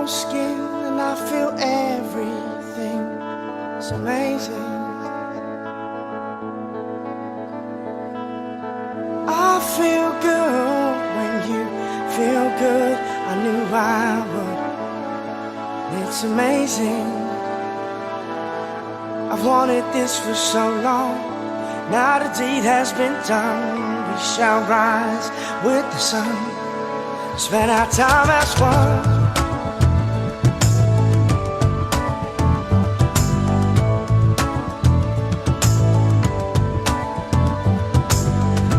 no skin and I feel everything. It's amazing. I feel good when you feel good. I knew I would. It's amazing. I've wanted this for so long. Now the deed has been done. We shall rise with the sun. Spend our time as one.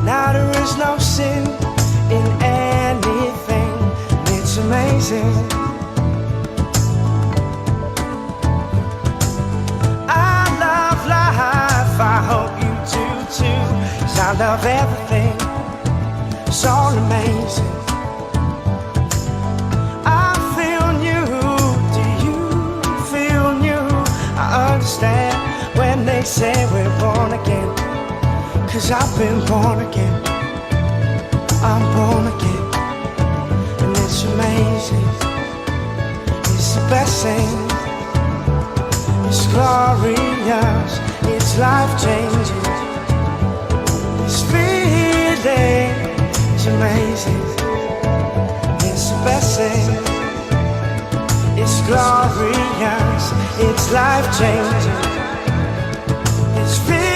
Now there is no sin in anything. It's amazing. I love life, I hope you do too. 'Cause I love everything. It's all amazing. I feel new. Do you feel new? I understand when they say we're born again. 'Cause I've been born again. I'm born again. And it's amazing. It's the best thing. It's glorious. It's life-changing. This feeling is amazing. It's the best thing. It's glorious. It's life-changing. This feeling.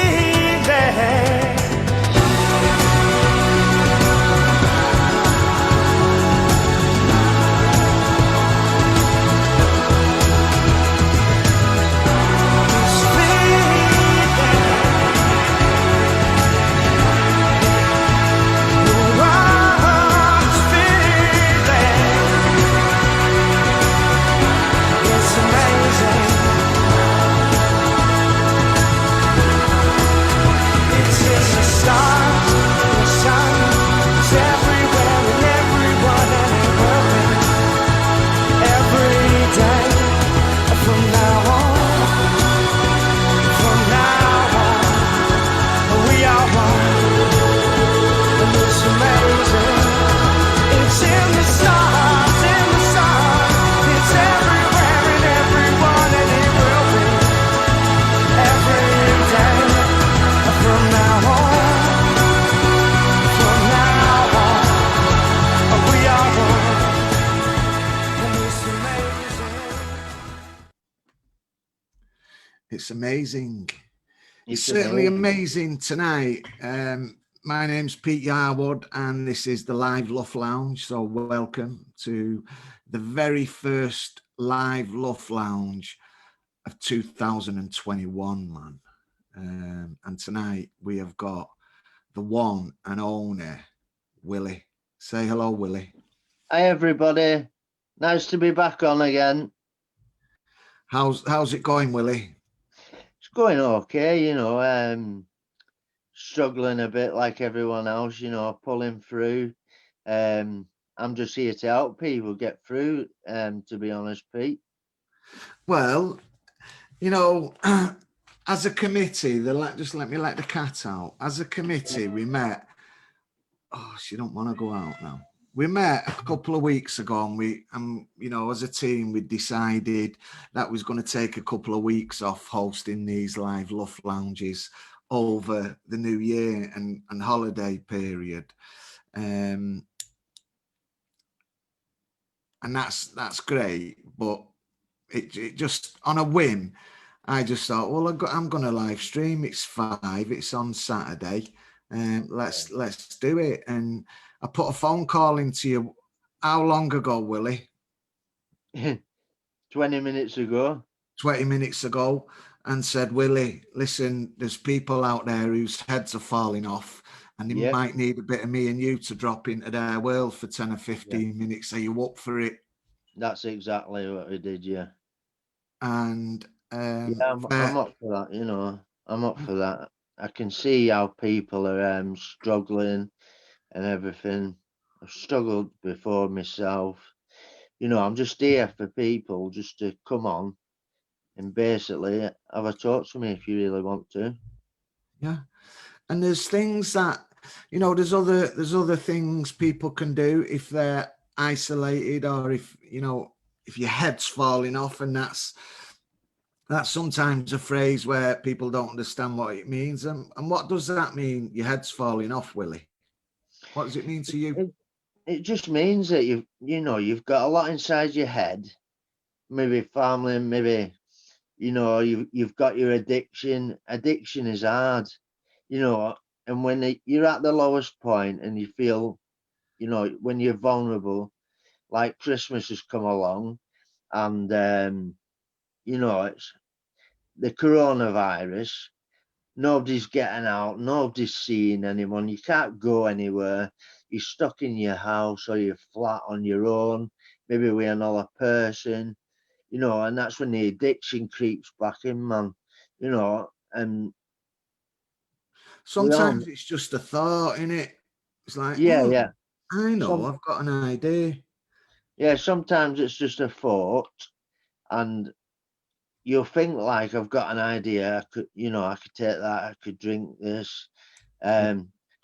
It's amazing. It's certainly amazing tonight. My name's Pete Yarwood and this is the live LUF Lounge. So welcome to the very first live LUF Lounge of 2021, man. And tonight we have got the one and only Willie. Say hello, Willie. Hi, everybody. Nice to be back on again. How's it going, Willie? It's going okay, you know, struggling a bit like everyone else, you know, pulling through. I'm just here to help people get through, to be honest, Pete. Well, you know, as a committee, just let me let the cat out. As a committee, we met. Oh, she don't want to go out now. We met a couple of weeks ago and you know, as a team, we decided that was going to take a couple of weeks off hosting these live LUF Lounges over the new year and holiday period. And that's great, but it just on a whim, I just thought, well, I'm going to live stream. It's 5, it's on Saturday. Let's do it. And I put a phone call into you. How long ago, Willie? 20 minutes ago. 20 minutes ago, and said, Willie, listen, there's people out there whose heads are falling off and they might need a bit of me and you to drop into their world for 10 or 15 minutes. Are you up for it? That's exactly what we did, yeah. And I'm up for that, you know. I'm up for that. I can see how people are struggling and everything. I've struggled before myself. You know, I'm just here for people just to come on and basically have a talk to me if you really want to. Yeah. And there's things that, you know, there's other things people can do if they're isolated, or if, you know, if your head's falling off, and that's sometimes a phrase where people don't understand what it means. And what does that mean? Your head's falling off, Willie? What does it mean to you? It just means that you've got a lot inside your head, maybe family, maybe, you've got your addiction. Addiction is hard, and when you're at the lowest point and you feel, when you're vulnerable, like Christmas has come along, and it's the coronavirus. Nobody's getting out, nobody's seeing anyone, you can't go anywhere, you're stuck in your house or you're flat on your own, maybe with another person, and that's when the addiction creeps back in, man, and sometimes it's just a thought, innit? It's like, yeah. I know, I've got an idea. Yeah, sometimes it's just a thought, and you'll think like, I've got an idea, I could take that, I could drink this,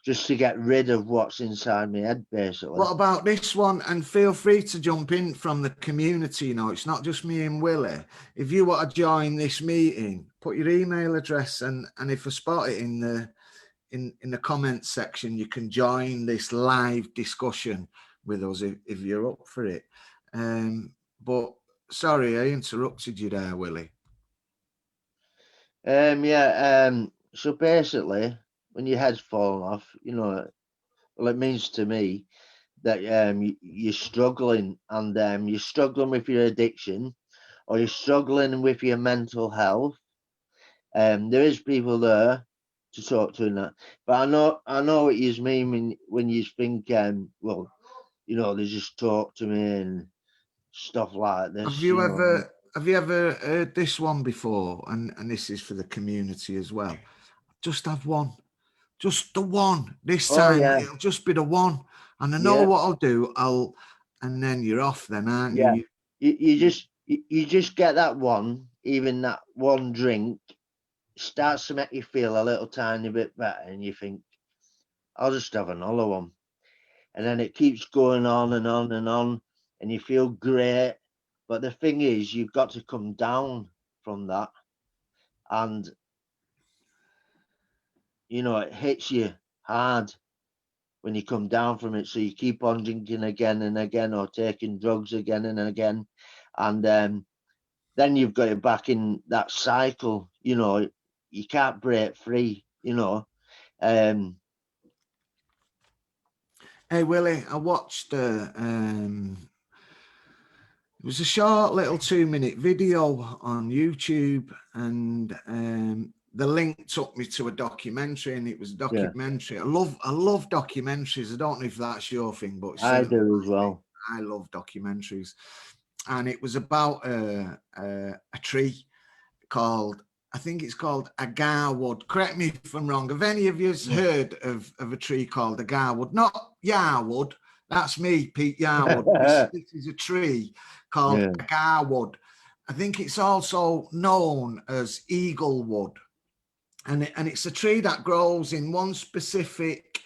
just to get rid of what's inside my head, basically. What about this one? And feel free to jump in from the community. It's not just me and Willie. If you want to join this meeting, put your email address, and if I spot it in the comments section, you can join this live discussion with us if you're up for it. But sorry, I interrupted you there, Willie. So basically, when your head's falling off, well, it means to me that you're struggling, and you're struggling with your addiction, or you're struggling with your mental health. There is people there to talk to in that, but I know what you mean when you think, well, they just talk to me and stuff like this. Have you ever heard this one before? And this is for the community as well. Just have one. Just the one. This time it'll just be the one. And I know what I'll do. And then you're off then, aren't you? You just get that one, even that one drink starts to make you feel a little tiny bit better, and you think, I'll just have another one. And then it keeps going on and on and on, and you feel great. But the thing is, you've got to come down from that, and it hits you hard when you come down from it. So you keep on drinking again and again, or taking drugs again and again, and then you've got it back in that cycle. You can't break free. Hey Willie, I watched it was a short little 2-minute video on YouTube, and the link took me to a documentary, and it was a documentary. I love documentaries. I don't know if that's your thing, but I do as well. I love documentaries. And it was about a tree called, I think it's called agarwood. Correct me if I'm wrong. Have any of you heard of a tree called agarwood? Not Yarwood. That's me, Pete Yarwood. This is a tree called agarwood. I think it's also known as eaglewood. And it's a tree that grows in one specific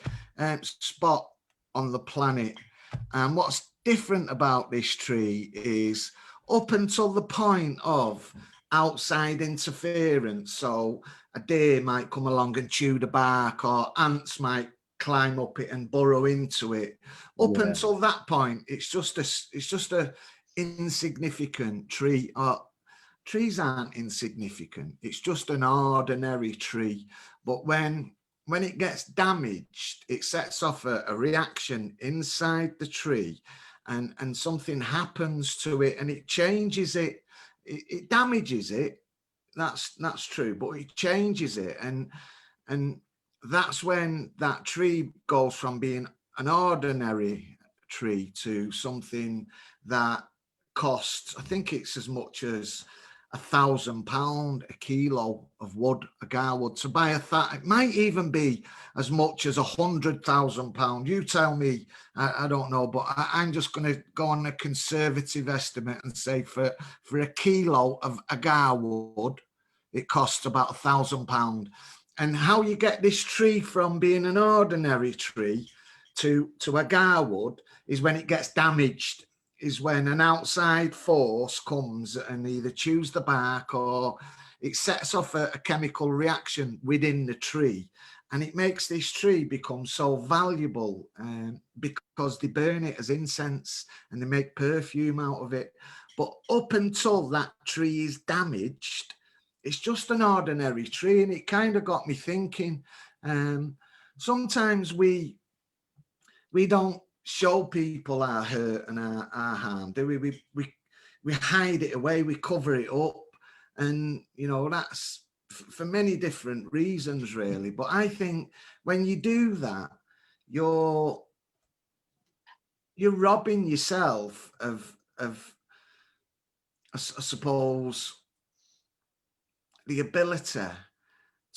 spot on the planet. And what's different about this tree is, up until the point of outside interference, so a deer might come along and chew the bark, or ants might climb up it and burrow into it. Up until that point, it's just a insignificant tree. Trees aren't insignificant. It's just an ordinary tree. But when it gets damaged, it sets off a reaction inside the tree, and something happens to it, and it changes it. It damages it. That's true, but it changes it, and that's when that tree goes from being an ordinary tree to something that costs, I think it's as much as £1,000 a kilo of wood, agarwood. To buy it might even be as much as £100,000. You tell me. I don't know, but I'm just going to go on a conservative estimate and say for a kilo of agarwood, it costs about £1,000. And how you get this tree from being an ordinary tree to agarwood is when it gets damaged. is when an outside force comes and either chews the bark or it sets off a chemical reaction within the tree, and it makes this tree become so valuable because they burn it as incense and they make perfume out of it. But up until that tree is damaged, it's just an ordinary tree. And it kind of got me thinking, sometimes we don't show people our hurt and our harm, do we? We hide it away, we cover it up. And, you know, that's for many different reasons, really. But I think when you do that, you're robbing yourself of I suppose, the ability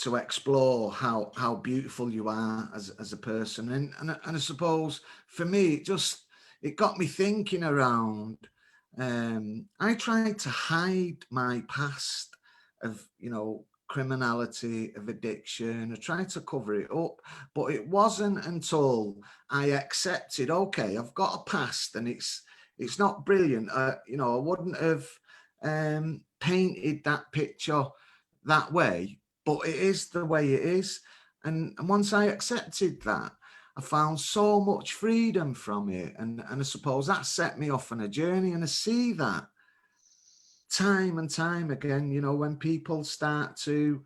to explore how beautiful you are as a person. And I suppose for me, it got me thinking around, I tried to hide my past of, you know, criminality, of addiction. I tried to cover it up, but it wasn't until I accepted, okay, I've got a past and it's not brilliant. You know, I wouldn't have painted that picture that way, but it is the way it is. And once I accepted that, I found so much freedom from it. And I suppose that set me off on a journey. And I see that time and time again, you know, when people start to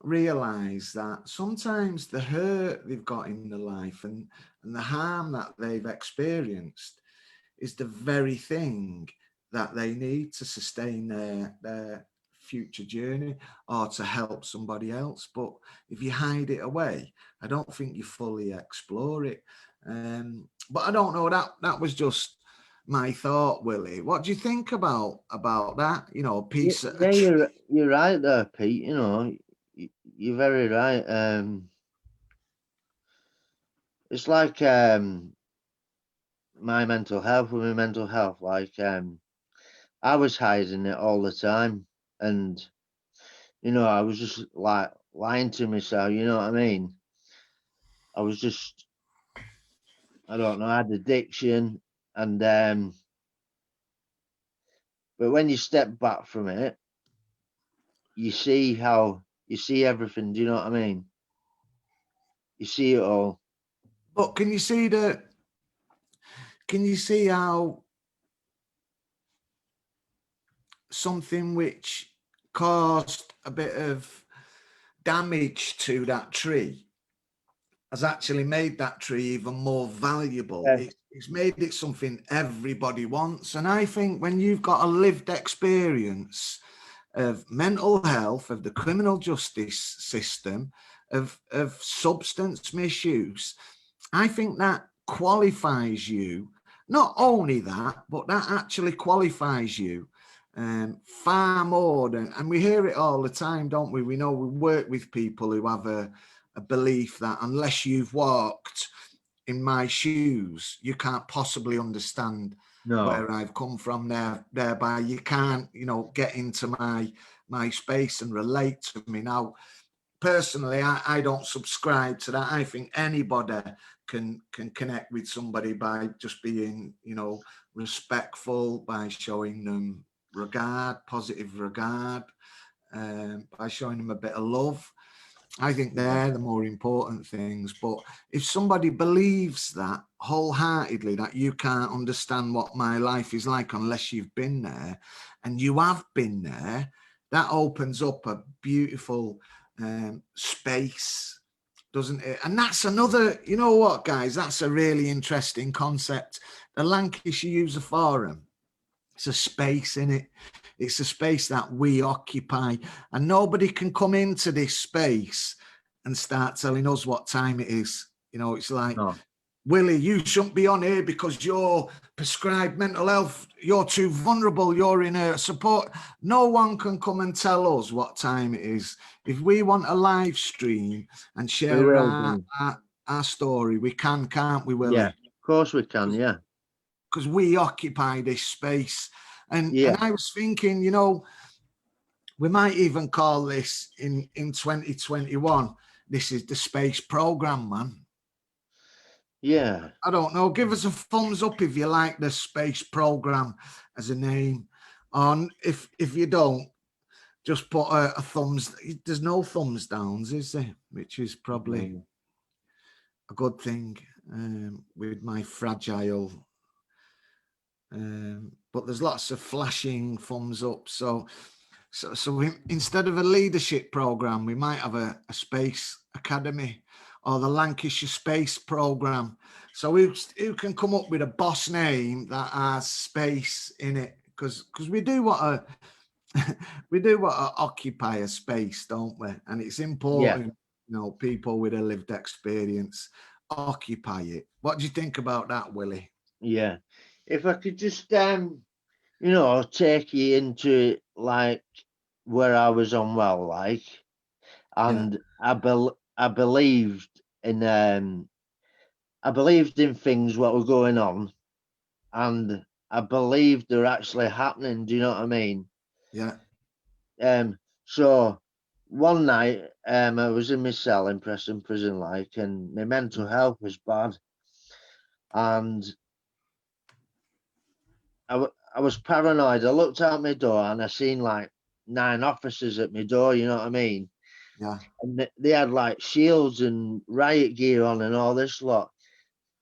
realize that sometimes the hurt they've got in their life and the harm that they've experienced is the very thing that they need to sustain their future journey or to help somebody else. But if you hide it away, I don't think you fully explore it. But I don't know, that was just my thought, Willie. What do you think about that? You know, piece of you're right there, Pete. You know, you're very right. It's like my mental health, with my mental health, like I was hiding it all the time, and you know, I was just like lying to myself, you know what I mean? I was just, I don't know, I had addiction, and but when you step back from it, you see everything, do you know what I mean? You see it all. But can you see how something which caused a bit of damage to that tree has actually made that tree even more valuable? Yeah. It's made it something everybody wants. And I think when you've got a lived experience of mental health, of the criminal justice system, of substance misuse, I think that qualifies you. Not only that, but that actually qualifies you far more than, and we hear it all the time, don't we? We know, we work with people who have a belief that unless you've walked in my shoes, you can't possibly understand where I've come from. Thereby you can't, you know, get into my space and relate to me. Now, personally, I don't subscribe to that. I think anybody can connect with somebody by just being, you know, respectful, by showing them regard, positive regard, by showing them a bit of love. I think they're the more important things. But if somebody believes that wholeheartedly, that you can't understand what my life is like unless you've been there, and you have been there, that opens up a beautiful space, doesn't it? And that's another, you know what, guys, that's a really interesting concept. The Lancashire User Forum, it's a space in it. It's a space that we occupy, and nobody can come into this space and start telling us what time it is. You know, it's like, Willie, you shouldn't be on here because you're prescribed mental health. You're too vulnerable. You're in a support. No one can come and tell us what time it is. If we want a live stream and share our story, we can, can't we, Willie? Yeah, of course we can, yeah. Because we occupy this space. And I was thinking, you know, we might even call this in 2021, this is the space program, man. Yeah. I don't know. Give us a thumbs up if you like the space program as a name. On if you don't, just put a thumbs. There's no thumbs downs, is there? Which is probably a good thing with my fragile. But there's lots of flashing thumbs up. So instead of a leadership program, we might have a space academy or the Lancashire space program. So who can come up with a boss name that has space in it? Because we do want to we do want to occupy a space, don't we? And it's important, you know, people with a lived experience occupy it. What do you think about that, Willie? Yeah. If I could just you know, take you into like where I was unwell, like, and I believed in things what were going on, and I believed they're actually happening. Do you know what I mean? Yeah. So one night, I was in my cell in Preston prison, like, and my mental health was bad, and I was paranoid. I looked out my door and I seen like 9 officers at my door. You know what I mean? Yeah. And they had like shields and riot gear on and all this lot.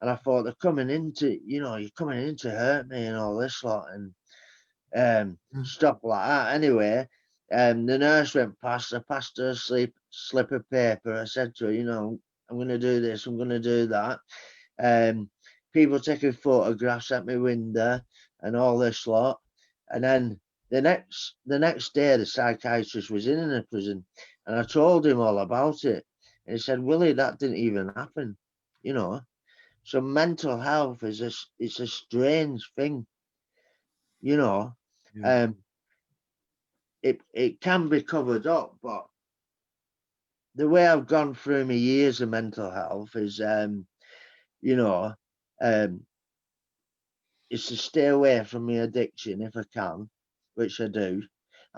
And I thought they're coming into, you know, you're coming in to hurt me and all this lot and stuff like that. Anyway, the nurse went past. I passed her a slip of paper. I said to her, you know, I'm going to do this. I'm going to do that. People taking photographs at my window and all this lot. And then the next day, the psychiatrist was in the prison, and I told him all about it. And he said, Willie, that didn't even happen, you know. So mental health is it's a strange thing, you know. Yeah. It can be covered up, but the way I've gone through my years of mental health is you know, is to stay away from my addiction if I can, which I do.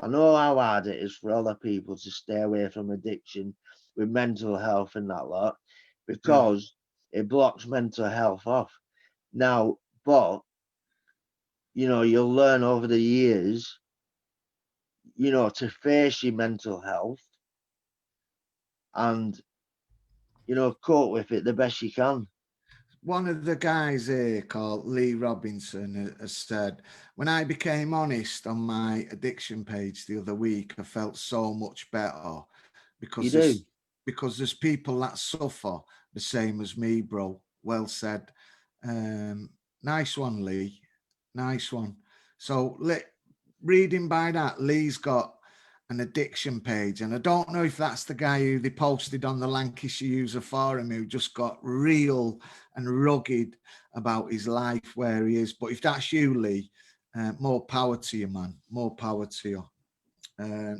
I know how hard it is for other people to stay away from addiction with mental health and that lot, because it blocks mental health off. Now, but you know, you'll learn over the years, you know, to face your mental health and, you know, cope with it the best you can. One of the guys here called Lee Robinson has said, when I became honest on my addiction page the other week, I felt so much better You because do. there's people that suffer the same as me, bro. Well said. Nice one, Lee. Nice one. So reading by that, Lee's got an addiction page, and I don't know if that's the guy who they posted on the Lancashire User Forum who just got real and rugged about his life where he is. But if that's you, Lee, more power to you, man. More power to you.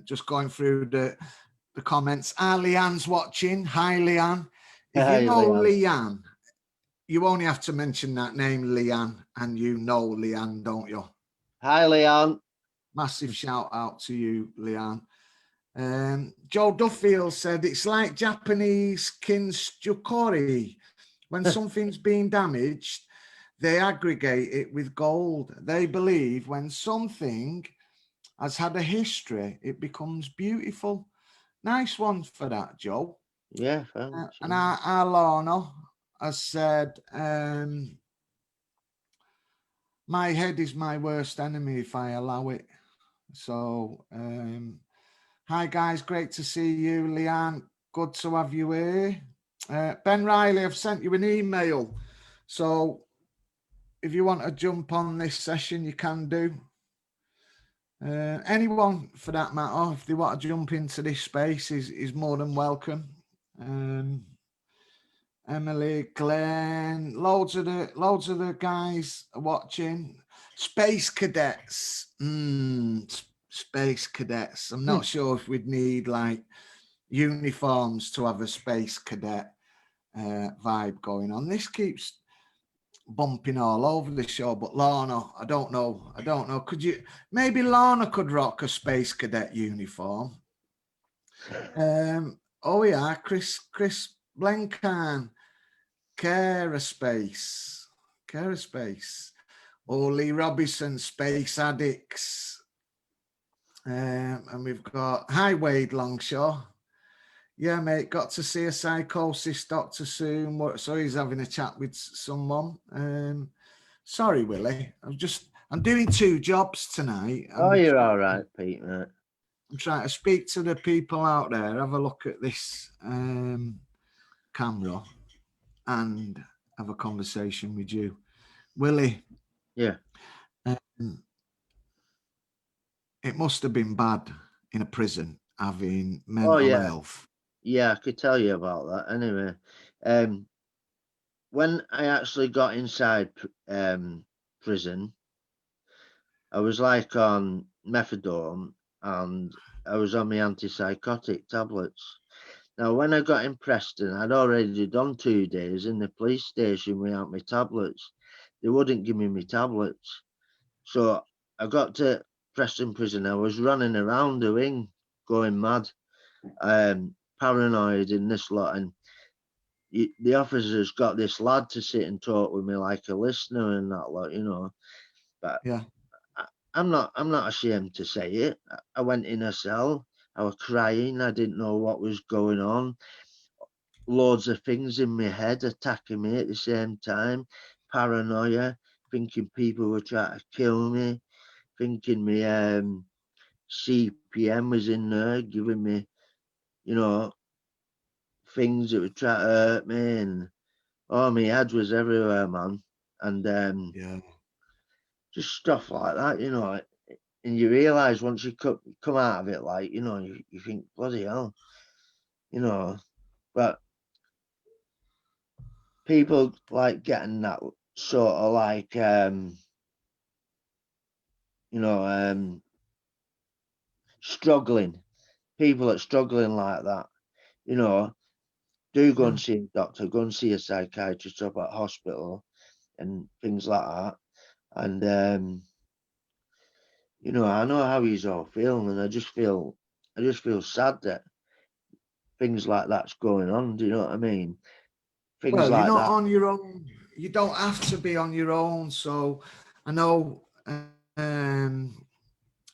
Just going through the comments. Leanne's watching. Hi, Leanne. If you Hi, know Leanne. Leanne, you only have to mention that name, Leanne, and you know Leanne, don't you? Hi, Leanne. Massive shout out to you, Leanne. Joe Duffield said it's like Japanese kintsukori. When something's been damaged, they aggregate it with gold. They believe when something has had a history, it becomes beautiful. Nice one for that, Joe. Yeah, thanks. And Alana has said, my head is my worst enemy if I allow it. So, hi guys, great to see you, Leanne. Good to have you here. Ben Riley, I've sent you an email. So if you want to jump on this session, you can do. Anyone for that matter, if they want to jump into this space, is more than welcome. Emily, Glenn, loads of the guys are watching. Space cadets. Space cadets. I'm not sure if we'd need like uniforms to have a space cadet vibe going on. This keeps bumping all over the show, but Lana, I don't know. Could you, maybe Lana could rock a space cadet uniform? Oh yeah, Chris Blenkan. Care a Space. Care a Space. Oli Robinson, Space Addicts. And we've got Hi Wade Longshaw. Yeah, mate, got to see a psychosis doctor soon. So he's having a chat with someone. Sorry, Willie. I'm doing 2 jobs tonight. You're all right, Pete, mate. I'm trying to speak to the people out there, have a look at this camera and have a conversation with you. Willie. Yeah. It must have been bad in a prison having mental health. Yeah, I could tell you about that. Anyway, when I actually got inside prison, I was like on methadone and I was on my antipsychotic tablets. Now, when I got in Preston, I'd already done 2 days in the police station without my tablets. They wouldn't give me my tablets. So I got to Preston prison. I was running around the wing, going mad, paranoid in this lot. And the officers got this lad to sit and talk with me like a listener and that lot, you know. But yeah, I'm not ashamed to say it. I went in a cell. I was crying. I didn't know what was going on. Loads of things in my head attacking me at the same time. Paranoia, thinking people were trying to kill me, thinking me CPM was in there giving me, you know, things that would try to hurt me, and my head was everywhere, man. And just stuff like that, you know. And you realise once you come out of it, like, you know, you think, bloody hell, you know. But people like getting that sort of like, struggling. People that struggling like that, you know, do go and see a doctor, go and see a psychiatrist up at hospital and things like that. And you know, I know how he's all feeling, and I just feel sad that things like that's going on. Do you know what I mean? Things well, like you're not that. on your own. You don't have to be on your own. So I know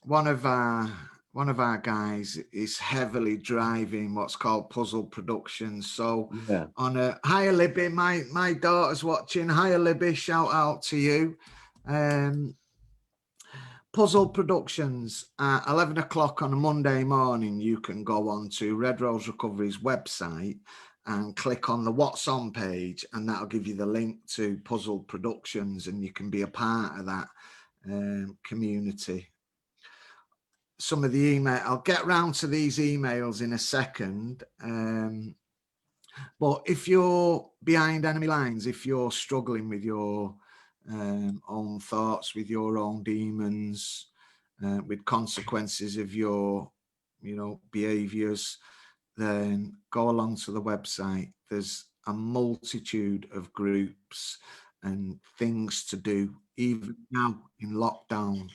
one of our guys is heavily driving what's called Puzzle Productions. So on a Hiya Libby, my daughter's watching. Hiya Libby, shout out to you. Puzzle Productions at 11 o'clock on a Monday morning. You can go on to Red Rose Recovery's website and click on the What's On page, and that'll give you the link to Puzzle Productions, and you can be a part of that community. Some of the email, I'll get round to these emails in a second. But if you're behind enemy lines, if you're struggling with your own thoughts, with your own demons, with consequences of your, behaviors, then go along to the website. There's a multitude of groups and things to do, even now in lockdown.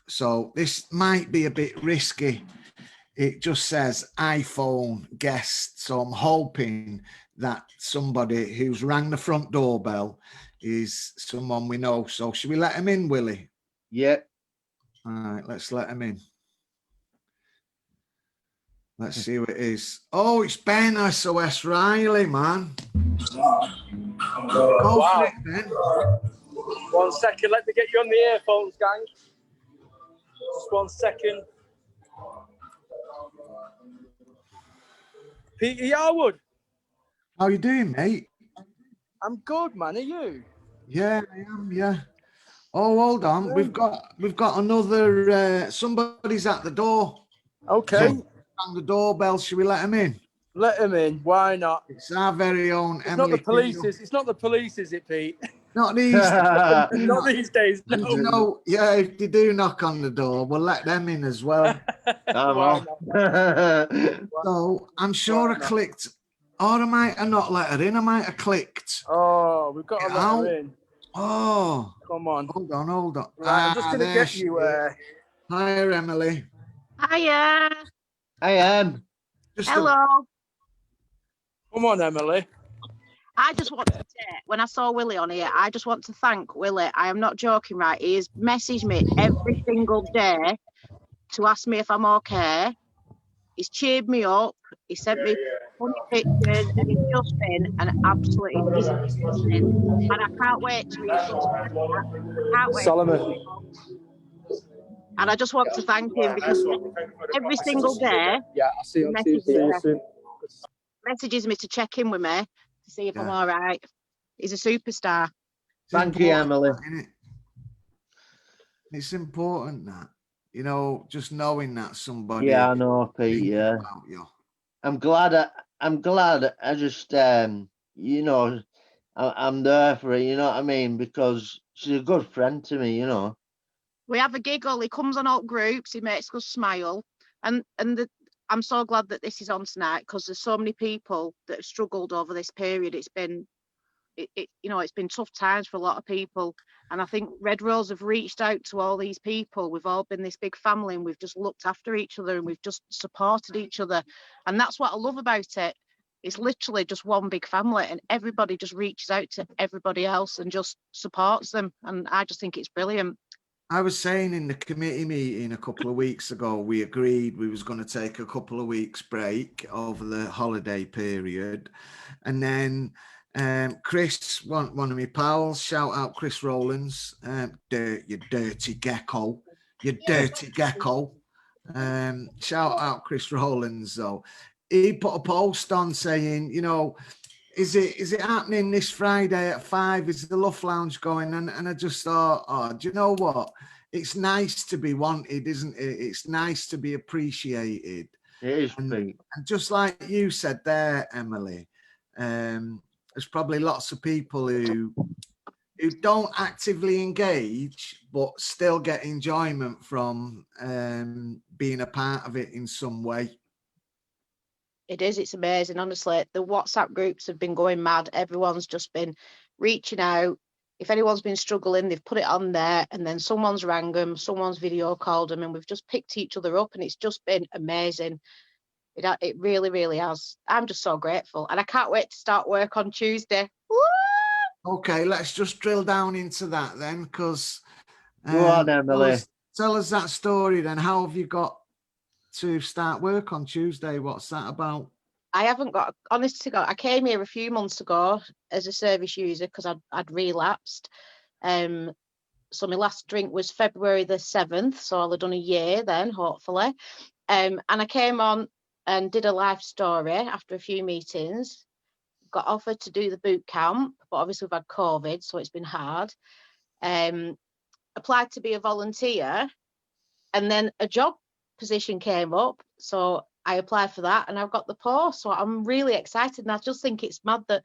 So this might be a bit risky. It just says iPhone guest. So I'm hoping that somebody who's rang the front doorbell is someone we know. So should we let him in, Willie? Yeah. All right, let's let him in. Let's see who it is. Oh, it's Ben SOS Riley, man. Go for it, Ben. 1 second, let me get you on the earphones, gang. Just 1 second. Peter Yarwood. How you doing, mate? I'm good, man. Are you? Yeah, I am. Yeah. Oh, hold on. We've got another. Somebody's at the door. Okay. Rang the doorbell. Should we let him in? Let him in. Why not? It's our very own It's Emily. not the police. It's not the police, is it, Pete? Not these. Not these days. No. No. Yeah, if they do knock on the door, we'll let them in as well. Why not? So I'm sure I clicked, or I might have not let her in. I might have clicked. Oh, we've got to let her in. Oh, come on. Hold on. Right, I'm just going to get you. Hiya, Emily. Hiya. I am. Hello. Come on, Emily. I just want to say, when I saw Willie on here, I just want to thank Willie. I am not joking, right? He has messaged me every single day to ask me if I'm okay. He's cheered me up. He sent me funny pictures, and he's just been an absolute, he's amazing. And I can't wait to read some stuff. I can't wait. Solomon. And I just want to thank him because every single day, Yeah, I'll see you on Tuesday. See you soon. messages me to check in with me to see if I'm all right. He's a superstar. Thank you, Emily. It's important that, you know, just knowing that somebody. Yeah, I know, Pete. Yeah, I'm glad. I just, you know, I'm there for it. You know what I mean? Because she's a good friend to me. You know. We have a giggle. He comes on all groups. He makes us smile, and I'm so glad that this is on tonight because there's so many people that have struggled over this period. It's been, you know, it's been tough times for a lot of people, and I think Red Rose have reached out to all these people. We've all been this big family, and we've just looked after each other, and we've just supported each other, and that's what I love about it. It's literally just one big family, and everybody just reaches out to everybody else and just supports them, and I just think it's brilliant. I was saying in the committee meeting a couple of weeks ago, we agreed we was going to take a couple of weeks break over the holiday period. And then Chris, one of my pals, shout out Chris Rowlands, you dirty gecko, you dirty gecko. Shout out Chris Rowlands though. He put a post on saying, you know, is it happening this Friday at 5? Is the LUF Lounge going? And I just thought, oh, do you know what? It's nice to be wanted, isn't it? It's nice to be appreciated. It is, and just like you said there, Emily, there's probably lots of people who don't actively engage, but still get enjoyment from being a part of it in some way. It is. It's amazing. Honestly, the WhatsApp groups have been going mad. Everyone's just been reaching out. If anyone's been struggling, they've put it on there, and then someone's rang them, someone's video called them, and we've just picked each other up, and it's just been amazing. It really, really has. I'm just so grateful, and I can't wait to start work on Tuesday. Woo! Okay, let's just drill down into that then, because go on, Emily. Tell us that story then. How have you got to start work on Tuesday? What's that about? I haven't got, honest to God, I came here a few months ago as a service user because I'd relapsed. So my last drink was February the 7th, so I'll have done a year then, hopefully. And I came on and did a life story after a few meetings, got offered to do the boot camp, but obviously we've had COVID, so it's been hard. Applied to be a volunteer, and then a job position came up, so I applied for that and I've got the post, so I'm really excited. And I just think it's mad that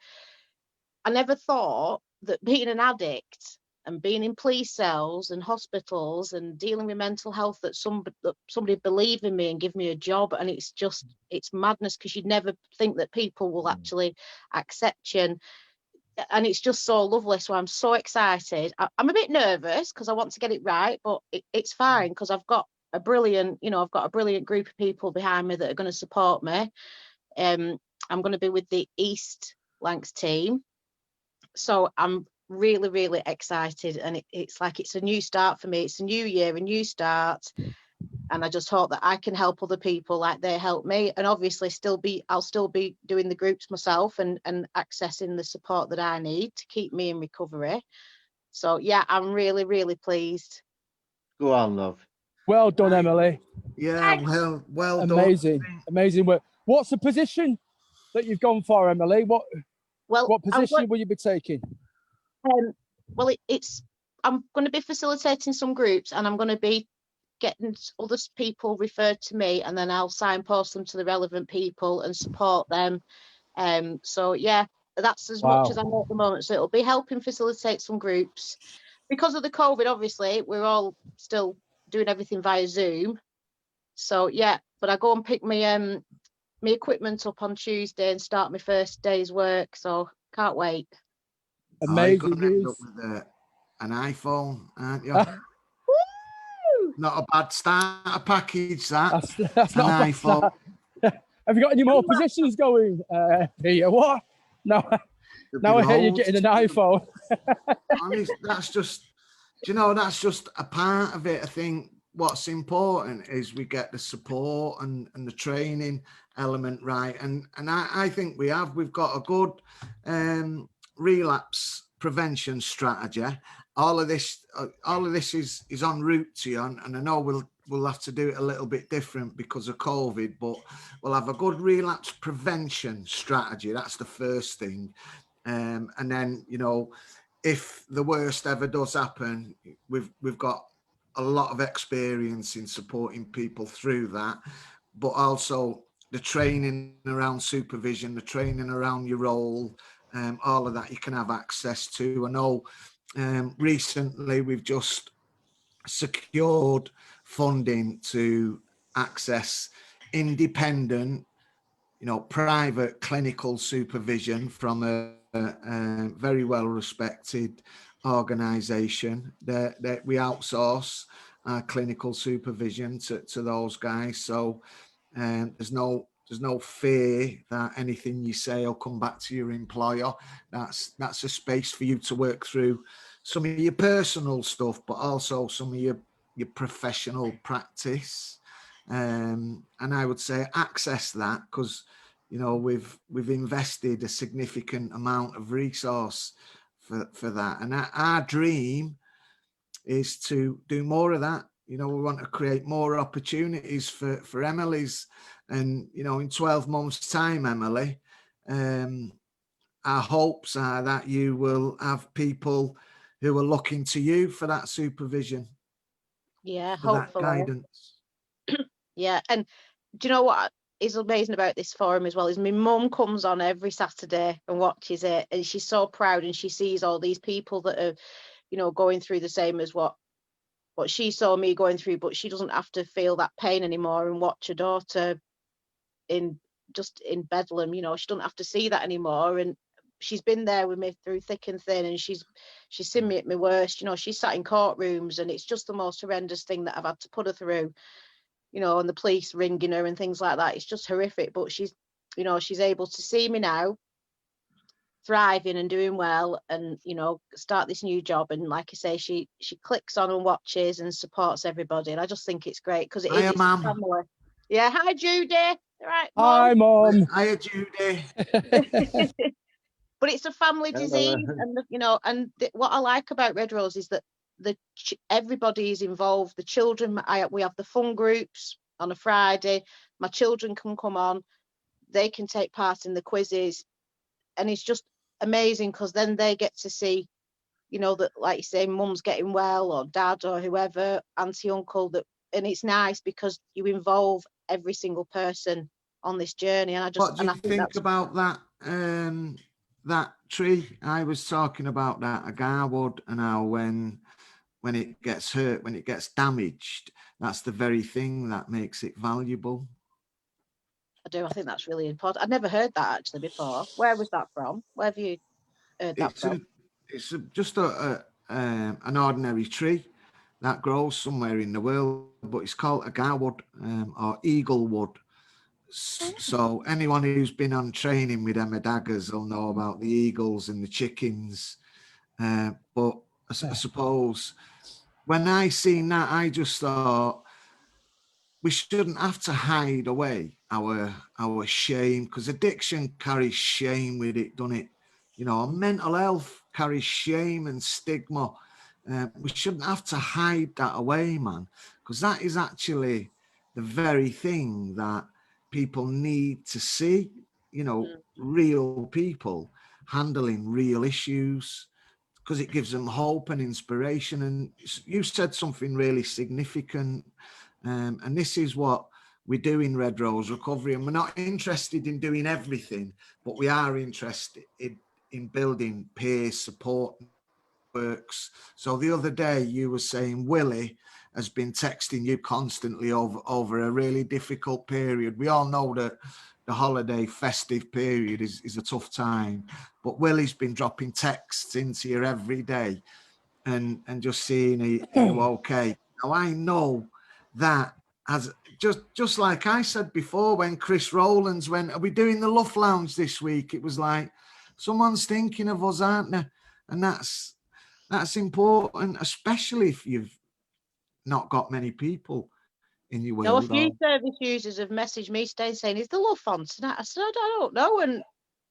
I never thought that being an addict and being in police cells and hospitals and dealing with mental health, that somebody believe in me and give me a job. And it's madness, because you'd never think that people will actually accept you, and it's just so lovely. So I'm so excited. I'm a bit nervous because I want to get it right, but it's fine because I've got a brilliant group of people behind me that are going to support me. I'm going to be with the East Lancs team, so I'm really, really excited, and it's like it's a new start for me. It's a new year, a new start, and I just hope that I can help other people like they help me, and obviously I'll still be doing the groups myself and accessing the support that I need to keep me in recovery. So yeah, I'm really, really pleased. Go on, love. Well done, Emily. Yeah, well amazing, done. Amazing work. What's the position that you've gone for, Emily? What position will you be taking? Well, I'm going to be facilitating some groups, and I'm going to be getting other people referred to me, and then I'll signpost them to the relevant people and support them. So yeah, that's as much as I know at the moment. So it'll be helping facilitate some groups. Because of the COVID, obviously, we're all still doing everything via Zoom. So yeah, but I go and pick my equipment up on Tuesday and start my first day's work. So can't wait. Amazing news. With an iPhone, aren't you? Not a bad starter package, that. That's not an iPhone. Have you got any more positions going, Peter? What? No. Now I hear you're getting an iPhone. Honest, that's just, do you know, that's just a part of it. I think what's important is we get the support and the training element right. And I think we've got a good relapse prevention strategy. All of this is en route to you, and I know we'll have to do it a little bit different because of COVID, but we'll have a good relapse prevention strategy. That's the first thing. And then, you know, if the worst ever does happen, we've got a lot of experience in supporting people through that, but also the training around supervision, the training around your role, all of that you can have access to. I know recently we've just secured funding to access independent, you know, private clinical supervision from a very well respected organisation that we outsource our clinical supervision to those guys. So there's no fear that anything you say will come back to your employer. That's a space for you to work through some of your personal stuff, but also some of your professional practice. And I would say access that, because you know we've invested a significant amount of resource for that, and our dream is to do more of that. You know, we want to create more opportunities for Emily's, and you know, in 12 months time, Emily, our hopes are that you will have people who are looking to you for that supervision, Yeah, for that hopefully. guidance. Yeah, and do you know what is amazing about this forum as well is my mum comes on every Saturday and watches it, and she's so proud, and she sees all these people that are, you know, going through the same as what she saw me going through, but she doesn't have to feel that pain anymore and watch her daughter in bedlam. You know, she doesn't have to see that anymore, and she's been there with me through thick and thin, and she's seen me at my worst. You know, she's sat in courtrooms, and it's just the most horrendous thing that I've had to put her through, you know, and the police ringing her and things like that. It's just horrific, but she's, you know, she's able to see me now thriving and doing well, and you know, start this new job, and like I say, she clicks on and watches and supports everybody, and I just think it's great because it's a family. Yeah, hi Judy. All right, Hi Mum. Hi Judy. But it's a family disease, and you know, and what I like about Red Rose is that everybody is involved. The children, we have the fun groups on a Friday. My children can come on, they can take part in the quizzes, and it's just amazing because then they get to see, you know, that like you say, mum's getting well, or dad, or whoever, auntie, uncle, that, and it's nice because you involve every single person on this journey. And I just, what do you think about that that tree? I was talking about that agarwood, and how when it gets hurt, when it gets damaged, that's the very thing that makes it valuable. I do. I think that's really important. I'd never heard that actually before. Where was that from? Where have you heard that from? It's just an ordinary tree that grows somewhere in the world, but it's called agarwood or eaglewood. So anyone who's been on training with Emma Daggers will know about the eagles and the chickens. But I suppose when I seen that, I just thought we shouldn't have to hide away our shame, because addiction carries shame with it, doesn't it? You know, mental health carries shame and stigma. We shouldn't have to hide that away, man, because that is actually the very thing that people need to see. You know, real people handling real issues, because it gives them hope and inspiration. And you said something really significant. And this is what we do in Red Rose Recovery. And we're not interested in doing everything, but we are interested in building peer support networks. So the other day you were saying Willie has been texting you constantly over a really difficult period. We all know that the holiday festive period is a tough time, but Willie's been dropping texts into you every day and just seeing are you okay? Now I know that, as just like I said before, when Chris Rowlands went, are we doing the LUF Lounge this week? It was like Someone's thinking of us, aren't they? And that's important, especially if you've not got many people in your No, a will. few service users have messaged me today saying, "Is the LUF on tonight?" I said, "I don't know," and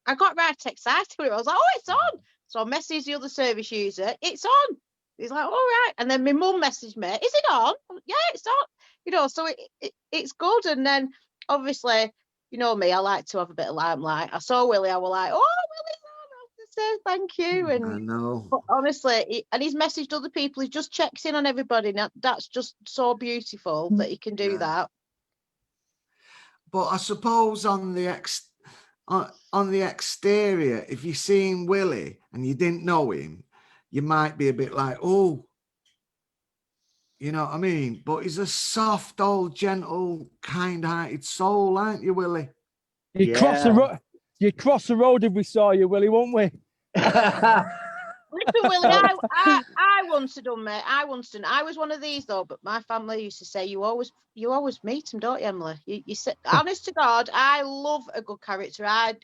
I got right excited. I was like, "Oh, it's on!" So I messaged the other service user, "It's on." He's like, "All right," and then my mum messaged me, "Is it on?" "Yeah, it's on." You know, so it's good. And then obviously, you know me, I like to have a bit of limelight. I saw Willie, I was like, "Oh, Willie's on!" I have to say thank you. I And know. but honestly, and he's messaged other people. He just checks in on everybody. Now that's just so beautiful that he can do that. But I suppose on the exterior, if you're seeing Willie and you didn't know him, you might be a bit like, oh, you know what I mean? But he's a soft, old, gentle, kind-hearted soul, aren't you, Willie? You'd cross the road if we saw you, Willie, won't we? Listen, Willie, I once have done, mate. I was one of these though, but my family used to say you always meet him, don't you, Emily? You say, honest to God, I love a good character. I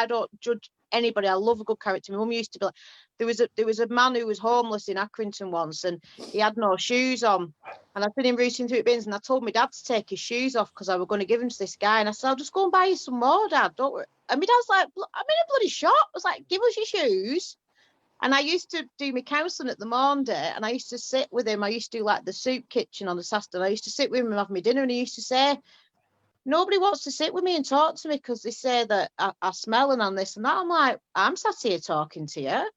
don't judge anybody. I love a good character. My mum used to be like, there was a man who was homeless in Accrington once, and he had no shoes on. And I'd seen him rooting through the bins, and I told my dad to take his shoes off because I was going to give him to this guy. And I said, "I'll just go and buy you some more, Dad. Don't worry." And my dad's like, "I'm in a bloody shop." I was like, "Give us your shoes." And I used to do my counselling at the Maundy, and I used to sit with him. I used to do like the soup kitchen on the Saturday. I used to sit with him and have my dinner, and he used to say, "Nobody wants to sit with me and talk to me because they say that I smell and on this and that." I'm like, "I'm sat here talking to you."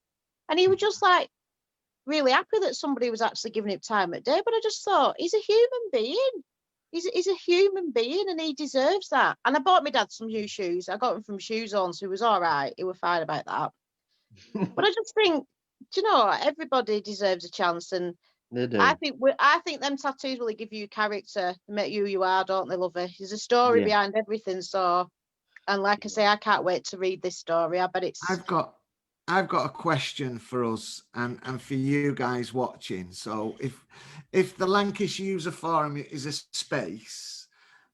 And he was just like really happy that somebody was actually giving him time of day. But I just thought, he's a human being. He's a human being, and he deserves that. And I bought my dad some new shoes. I got them from Shoes On, so he was all right. He was fine about that. But I just think, do you know, everybody deserves a chance, and They do. I think them tattoos will give you character, make you who you are, don't they, lovey? There's a story behind everything. So, and like I say, I can't wait to read this story. I bet it's. I've got a question for us and for you guys watching. So if the Lancashire User Forum is a space,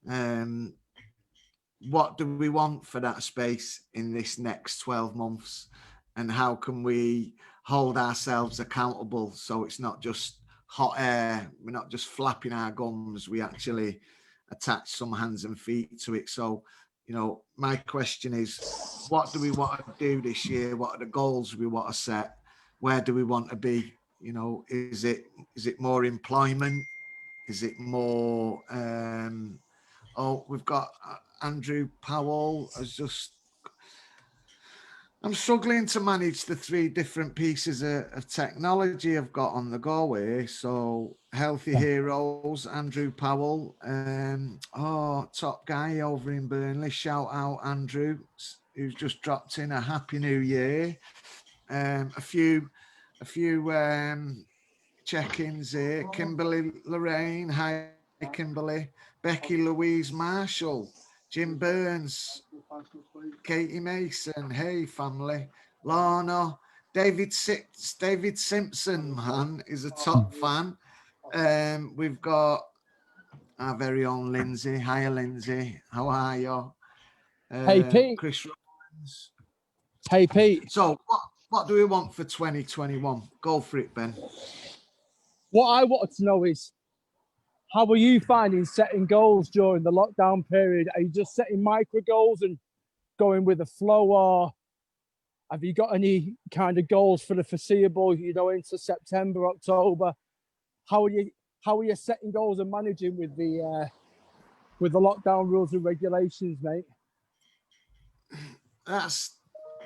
what do we want for that space in this next 12 months? And how can we hold ourselves accountable so it's not just hot air, we're not just flapping our gums, we actually attach some hands and feet to it. So, you know, my question is, what do we want to do this year? What are the goals we want to set? Where do we want to be? You know, is it more employment? Is it more we've got Andrew Powell has just, I'm struggling to manage the 3 different pieces of technology I've got on the go here. So Healthy Heroes, Andrew Powell, top guy over in Burnley. Shout out Andrew, who's just dropped in a Happy New Year. A few check-ins here. Kimberly Lorraine, hi Kimberly. Becky Louise Marshall, Jim Burns, Katie Mason, hey family, Lana, David Simpson, man, is a top fan. We've got our very own Lindsay. Hiya Lindsay, how are you? Hey Pete. Chris Robbins. Hey Pete. So what do we want for 2021? Go for it, Ben. What I wanted to know is, how are you finding setting goals during the lockdown period? Are you just setting micro goals and going with the flow, or have you got any kind of goals for the foreseeable, you know, into September, October? How are you setting goals and managing with the lockdown rules and regulations, mate? That's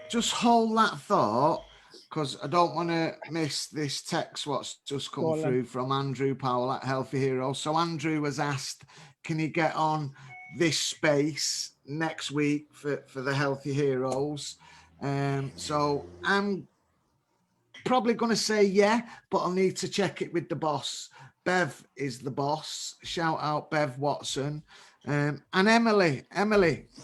just hold that thought, because I don't want to miss this text what's just come through from Andrew Powell at Healthy Hero. So Andrew has asked, can you get on this space next week for the Healthy Heroes? So I'm probably going to say yeah, but I'll need to check it with the boss. Bev is the boss. Shout out Bev Watson. And Emily,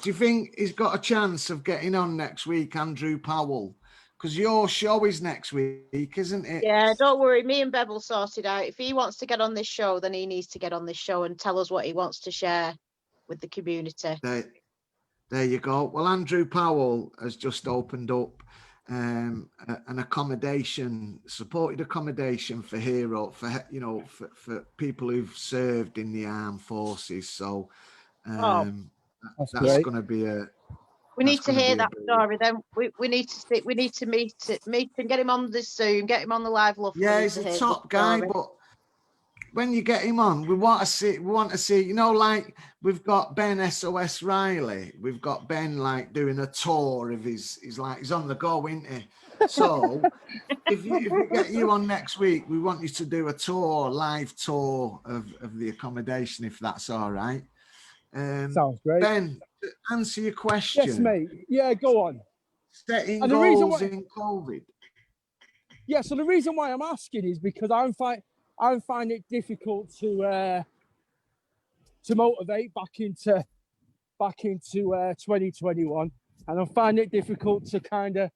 do you think he's got a chance of getting on next week, Andrew Powell? Because your show is next week, isn't it? Yeah, don't worry. Me and Bev will sort it out. If he wants to get on this show, then he needs to get on this show and tell us what he wants to share with the community. There you go. Well, Andrew Powell has just opened up an accommodation, supported accommodation for for people who've served in the armed forces. So that's going to be a. We need to hear that story. Then we need to see, we need to meet and get him on this Zoom, get him on the live LUF. Yeah, he's a top guy, but when you get him on, we want to see, you know, like we've got Ben SOS Riley. We've got Ben like doing a tour of he's on the go, isn't he? So if we get you on next week, we want you to do a live tour of the accommodation, if that's all right. Sounds great. Ben, to answer your question. Yes, mate. Yeah, go on. Setting goals in COVID. Yeah, so the reason why I'm asking is because I find it difficult to motivate back into 2021, and I find it difficult to kind of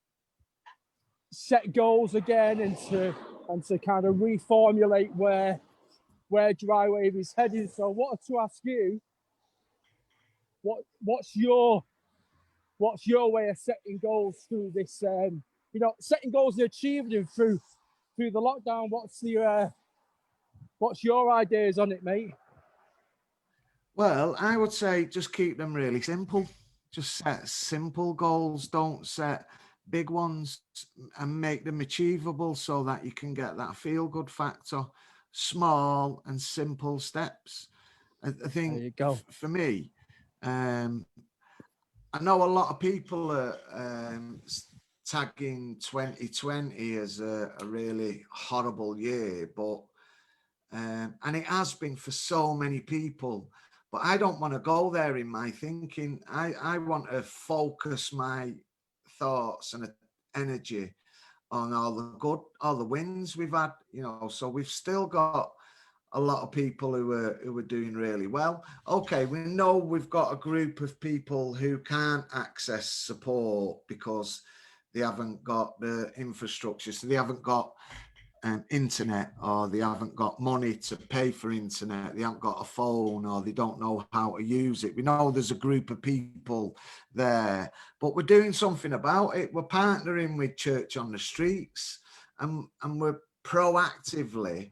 set goals again and to kind of reformulate where Dry Wave is heading. So I wanted to ask you, what's your way of setting goals through this? Setting goals and achieving them through the lockdown. What's your ideas on it, mate? Well, I would say just keep them really simple. Just set simple goals. Don't set big ones, and make them achievable so that you can get that feel-good factor. Small and simple steps. I think there you go. For me, I know a lot of people are tagging 2020 as a really horrible year, but and it has been for so many people. But I don't want to go there in my thinking. I want to focus my thoughts and energy on all the wins we've had. So we've still got a lot of people who are doing really well. Okay, we know we've got a group of people who can't access support because they haven't got the infrastructure, so they haven't got internet, or they haven't got money to pay for internet, they haven't got a phone, or they don't know how to use it. We know there's a group of people there, but we're doing something about it. We're partnering with Church on the Streets, and we're proactively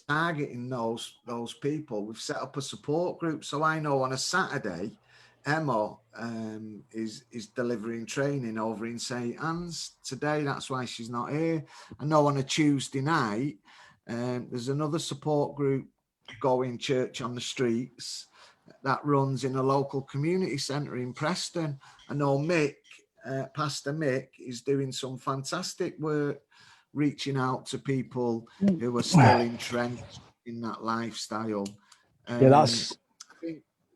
targeting those people. We've set up a support group. So I know on a Saturday, Emma is delivering training over in St. Anne's today. That's why she's not here. I know on a Tuesday night, there's another support group going, Church on the Streets, that runs in a local community centre in Preston. I know Mick, Pastor Mick, is doing some fantastic work reaching out to people who are still entrenched in that lifestyle. Yeah,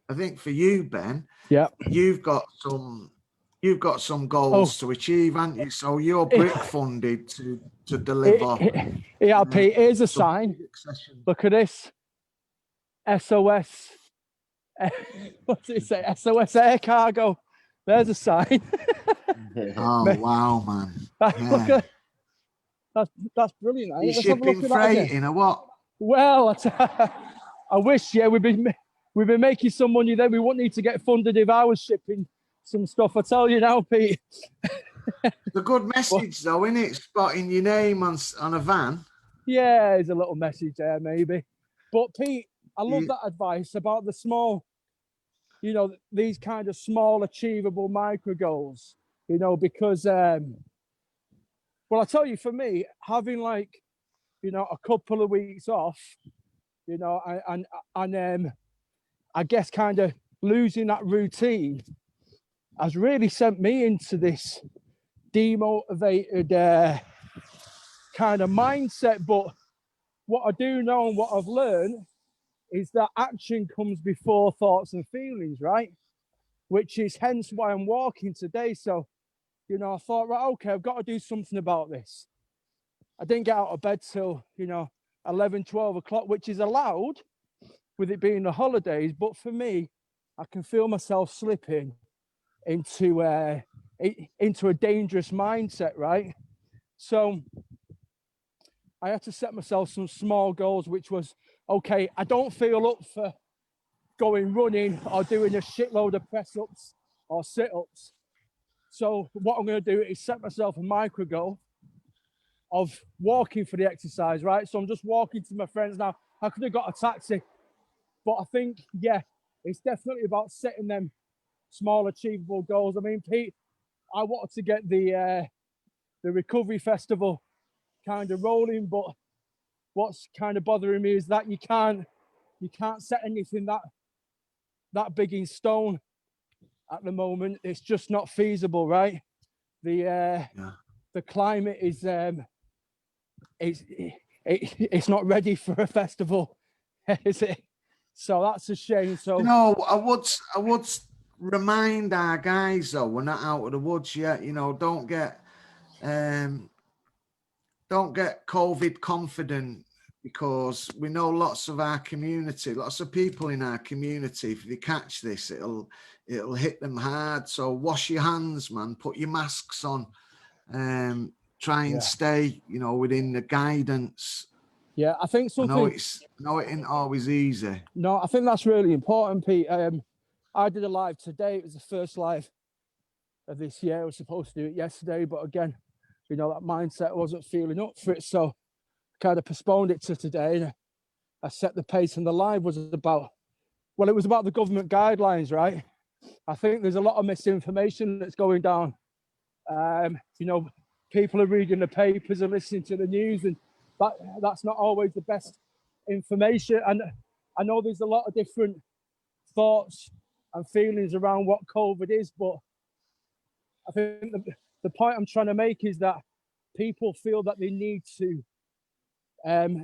I think for you, Ben, yeah, you've got some goals to achieve, haven't you? So you're brick funded to deliver. Yeah, Pete, here's a sign. Look at this. SOS. What did it say? SOS Air Cargo. There's a sign. Oh wow, man! Look at that's brilliant. Are you shipping freight in or what? Well, I wish. Yeah, we've been making some money. Then we wouldn't need to get funded if I was shipping some stuff. I tell you now, Pete. The good message, though, isn't it? Spotting your name on a van. Yeah, there's a little message there, maybe. But Pete, I love that advice about the small, these kind of small, achievable micro goals. Because well, I tell you, for me, having a couple of weeks off, and I guess kind of losing that routine has really sent me into this demotivated kind of mindset. But what I do know and what I've learned is that action comes before thoughts and feelings, right? Which is hence why I'm walking today. So, I thought, right, okay, I've got to do something about this. I didn't get out of bed till, 11, 12 o'clock, which is allowed with it being the holidays. But for me, I can feel myself slipping into a dangerous mindset, right? So I had to set myself some small goals, which was, okay, I don't feel up for going running or doing a shitload of press-ups or sit-ups. So what I'm going to do is set myself a micro goal of walking for the exercise, right? So I'm just walking to my friends now. I could have got a taxi, but I think, yeah, it's definitely about setting them small, achievable goals. I mean, Pete, I wanted to get the recovery festival kind of rolling, but what's kind of bothering me is that you can't set anything that big in stone at the moment. It's just not feasible, right? The climate is it's not ready for a festival, is it? So that's a shame. So you know, I would remind our guys though, we're not out of the woods yet. You know, don't get COVID confident, because we know lots of our community, lots of people in our community, if they catch this, it'll hit them hard. So wash your hands, man, put your masks on, try and stay, you know, within the guidance. Yeah, I think something. I know it ain't always easy. No, I think that's really important, Pete. I did a live today. It was the first live of this year. I was supposed to do it yesterday, but again, you know, that mindset wasn't feeling up for it, so kind of postponed it to today. And I set the pace, and the live was about, well, it was about the government guidelines, right? I think there's a lot of misinformation that's going down. You know, people are reading the papers and listening to the news, and that's not always the best information. And I know there's a lot of different thoughts and feelings around what COVID is, but I think the point I'm trying to make is that people feel that they need to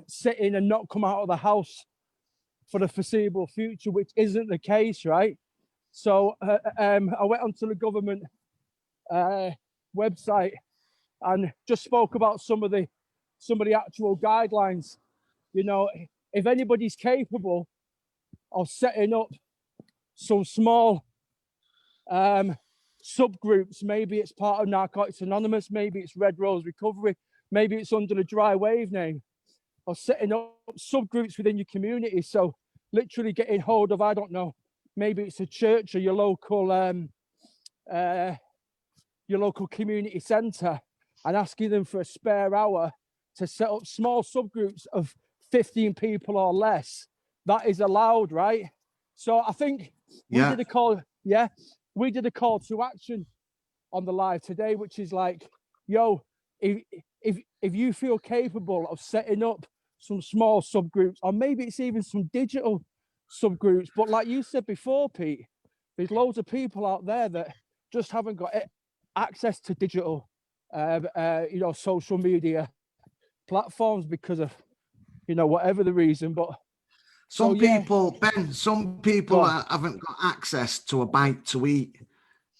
sit in and not come out of the house for the foreseeable future, which isn't the case, right? So I went onto the government website and just spoke about some of the actual guidelines. You know, if anybody's capable of setting up some small subgroups, maybe it's part of Narcotics Anonymous, maybe it's Red Rose Recovery, maybe it's under the Dry Wave name, or setting up subgroups within your community. So literally getting hold of, I don't know, maybe it's a church or your local community centre, and asking them for a spare hour to set up small subgroups of 15 people or less. That is allowed, right? So I think we did a call, we did a call to action on the live today, which is like, yo, if you feel capable of setting up some small subgroups, or maybe it's even some digital subgroups, but like you said before, Pete, there's loads of people out there that just haven't got access to digital, you know, social media platforms because of, you know, whatever the reason. But some people haven't got access to a bite to eat.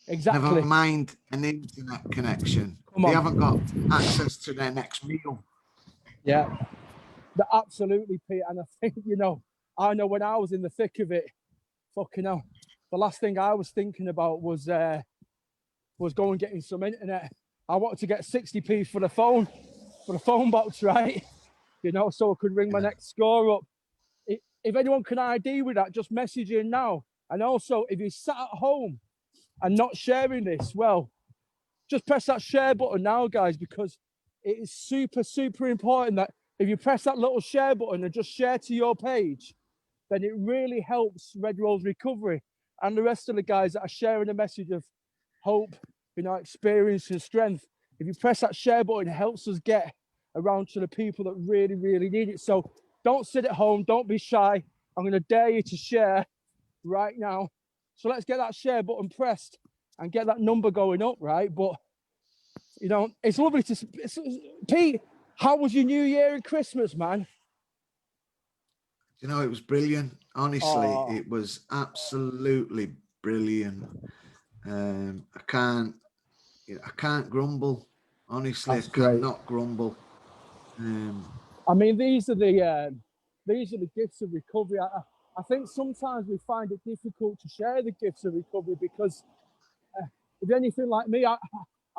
Exactly. Never mind an internet connection. They haven't got access to their next meal. Yeah, absolutely, Pete. And I think, you know, I know when I was in the thick of it, fucking hell, the last thing I was thinking about was going getting some internet. I wanted to get 60p for the phone box, right? You know, so I could ring my next score up. If anyone can ID with that, just message in now. And also, if you sat at home and not sharing this, well, just press that share button now, guys, because it is super, super important that if you press that little share button and just share to your page, then it really helps Red Rose Recovery and the rest of the guys that are sharing a message of hope, you know, experience and strength. If you press that share button, it helps us get around to the people that really, really need it. So don't sit at home, don't be shy. I'm going to dare you to share right now. So let's get that share button pressed and get that number going up, right? But, you know, it's lovely to... Pete, how was your New Year and Christmas, man? You know, it was brilliant. Honestly, it was absolutely brilliant. I can't grumble. Honestly, I cannot grumble. I mean, these are the gifts of recovery. I think sometimes we find it difficult to share the gifts of recovery because, if you're anything like me, I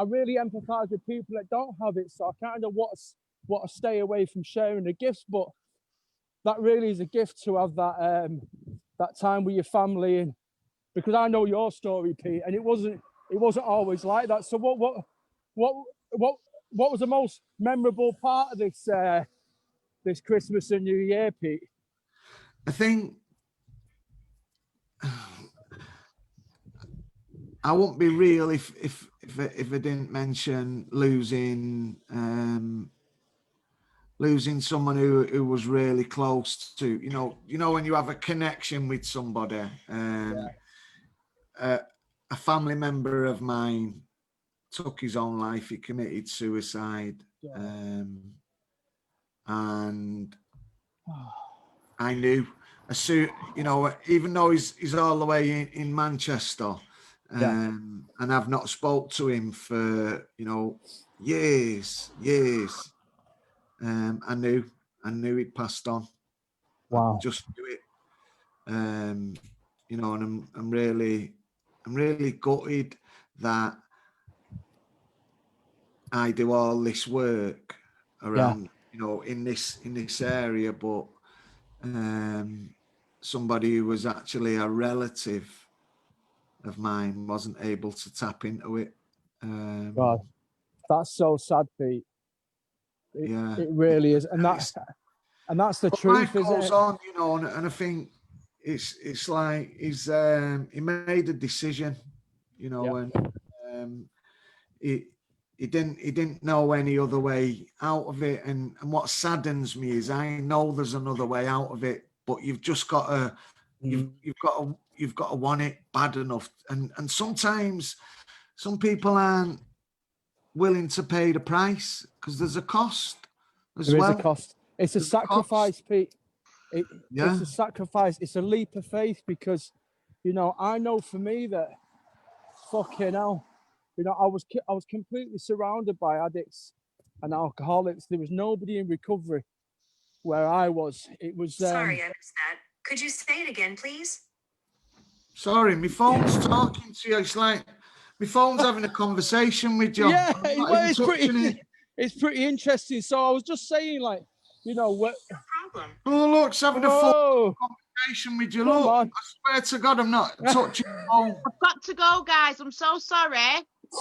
really empathise with people that don't have it. So I kind of want to stay away from sharing the gifts, but that really is a gift to have that time with your family and because I know your story, Pete, and it wasn't always like that. So what was the most memorable part of this this Christmas and New Year, Pete? I think I wouldn't be real if I didn't mention losing someone who was really close to, you know when you have a connection with somebody. A family member of mine took his own life. He committed suicide. And I knew as soon, even though he's all the way in Manchester, and I've not spoke to him for years. I knew he'd passed on. Wow. I just knew it. And I'm really gutted that I do all this work around, in this area, but somebody who was actually a relative of mine wasn't able to tap into it. God, that's so sad, Pete. It really is, and that's the truth, isn't it? Life goes on, and I think it's like he made a decision, and he didn't know any other way out of it. And what saddens me is I know there's another way out of it, but you've just got to you've got to want it bad enough. And sometimes some people aren't willing to pay the price because there's a cost as well. There is a cost. It's a sacrifice, Pete. It's a sacrifice. It's a leap of faith because, I know for me that fucking hell, I was completely surrounded by addicts and alcoholics. There was nobody in recovery where I was. It was. Sorry, I missed that. Could you say it again, please? Sorry, my phone's talking to you. It's like my phone's having a conversation with you. Yeah, well, it's pretty interesting. So I was just saying, like, what? No problem. Oh, look, it's having a phone conversation with you. Look, I swear to God, I'm not touching the phone. I've got to go, guys. I'm so sorry.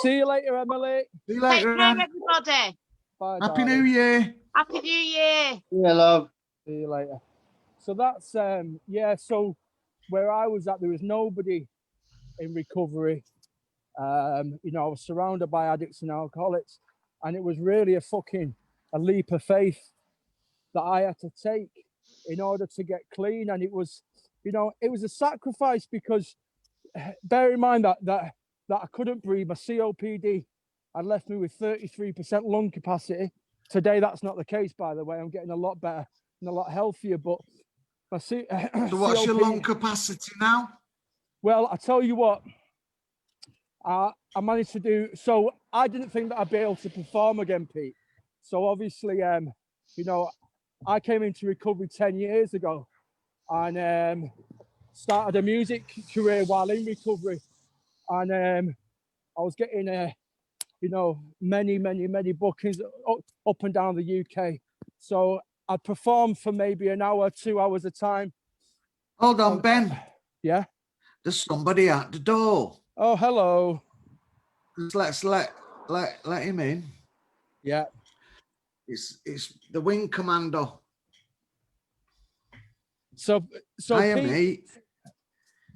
See you later, Emily. See you later, Take care, everybody. Bye. Happy New Year. Happy New Year. Yeah, love. See you later. So that's so where I was at, there was nobody in recovery. I was surrounded by addicts and alcoholics, and it was really a leap of faith that I had to take in order to get clean. And it was a sacrifice because bear in mind that I couldn't breathe. My COPD had left me with 33% lung capacity. Today, that's not the case, by the way. I'm getting a lot better and a lot healthier, but so what's your lung capacity now? Well, I tell you what, I managed to do, so I didn't think that I'd be able to perform again, Pete. So obviously, I came into recovery 10 years ago and started a music career while in recovery. And I was getting, many bookings up and down the UK. So I'd perform for maybe an hour, 2 hours a time. Hold on, Ben. Yeah? There's somebody at the door. Oh, hello. Let's let him in. Yeah. It's the wing commander. So Hiya, Pete, mate.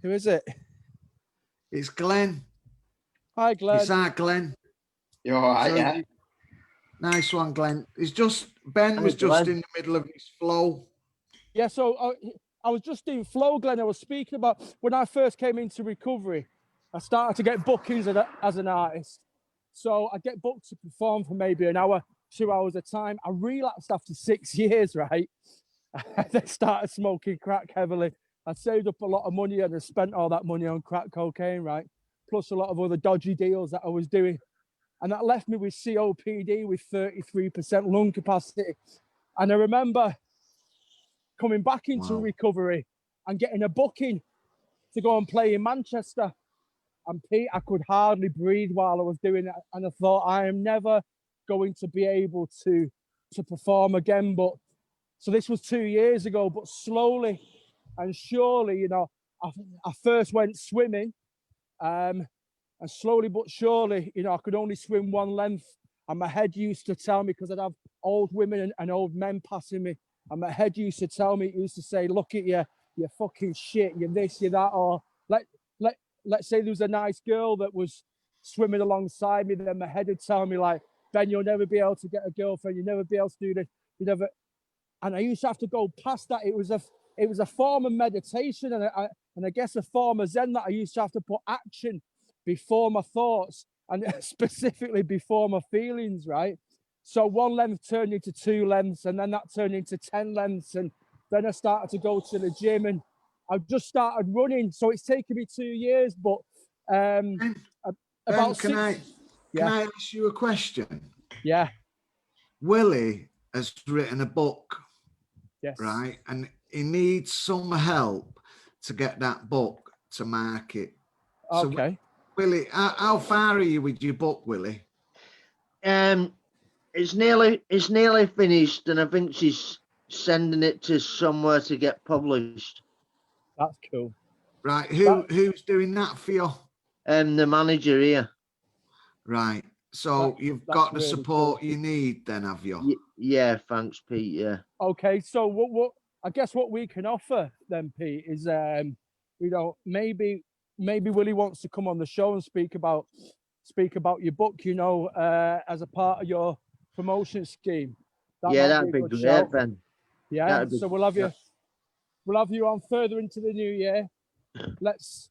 who is it? It's Glenn. Hi, Glenn. It's our Glenn. You're all right, yeah? Nice one, Glenn. Ben was just in the middle of his flow. Yeah, so I was just in flow, Glenn. I was speaking about when I first came into recovery, I started to get bookings as an artist. So I get booked to perform for maybe an hour, 2 hours a time. I relapsed after 6 years, right? I then started smoking crack heavily. I saved up a lot of money and I spent all that money on crack cocaine, right? Plus a lot of other dodgy deals that I was doing. And that left me with COPD with 33% lung capacity. And I remember coming back into recovery and getting a booking to go and play in Manchester. And Pete, I could hardly breathe while I was doing it. And I thought, I am never going to be able to perform again. But so this was 2 years ago, but slowly and surely, I first went swimming, and slowly but surely, you know, I could only swim one length, and my head used to tell me, because I'd have old women and old men passing me, and my head used to tell me, it used to say, look at you, you're fucking shit, you're this, you're that, or let's say there was a nice girl that was swimming alongside me, then my head would tell me like, Ben, you'll never be able to get a girlfriend, you'll never be able to do this, you never. And I used to have to go past that. It was a form of meditation, and I guess a form of Zen, that I used to have to put action before my thoughts, and specifically before my feelings, right? So one length turned into 2 lengths, and then that turned into 10 lengths, and then I started to go to the gym, and I've just started running. So it's taken me 2 years, but about can I ask you a question? Yeah. Willie has written a book. Yes. Right, and he needs some help to get that book to market. Okay. So, Willie, how far are you with your book, Willie? It's nearly finished, and I think she's sending it to somewhere to get published. That's cool. Right, who's doing that for you? The manager here. Right, so you've got the really support you need, then, have you? Yeah, thanks, Pete. Yeah. Okay, so what I guess what we can offer then, Pete, is you know, maybe Willie wants to come on the show and speak about your book, you know, as a part of your promotion scheme. That'd be great, Ben. Yeah, so we'll have you on further into the new year. Let's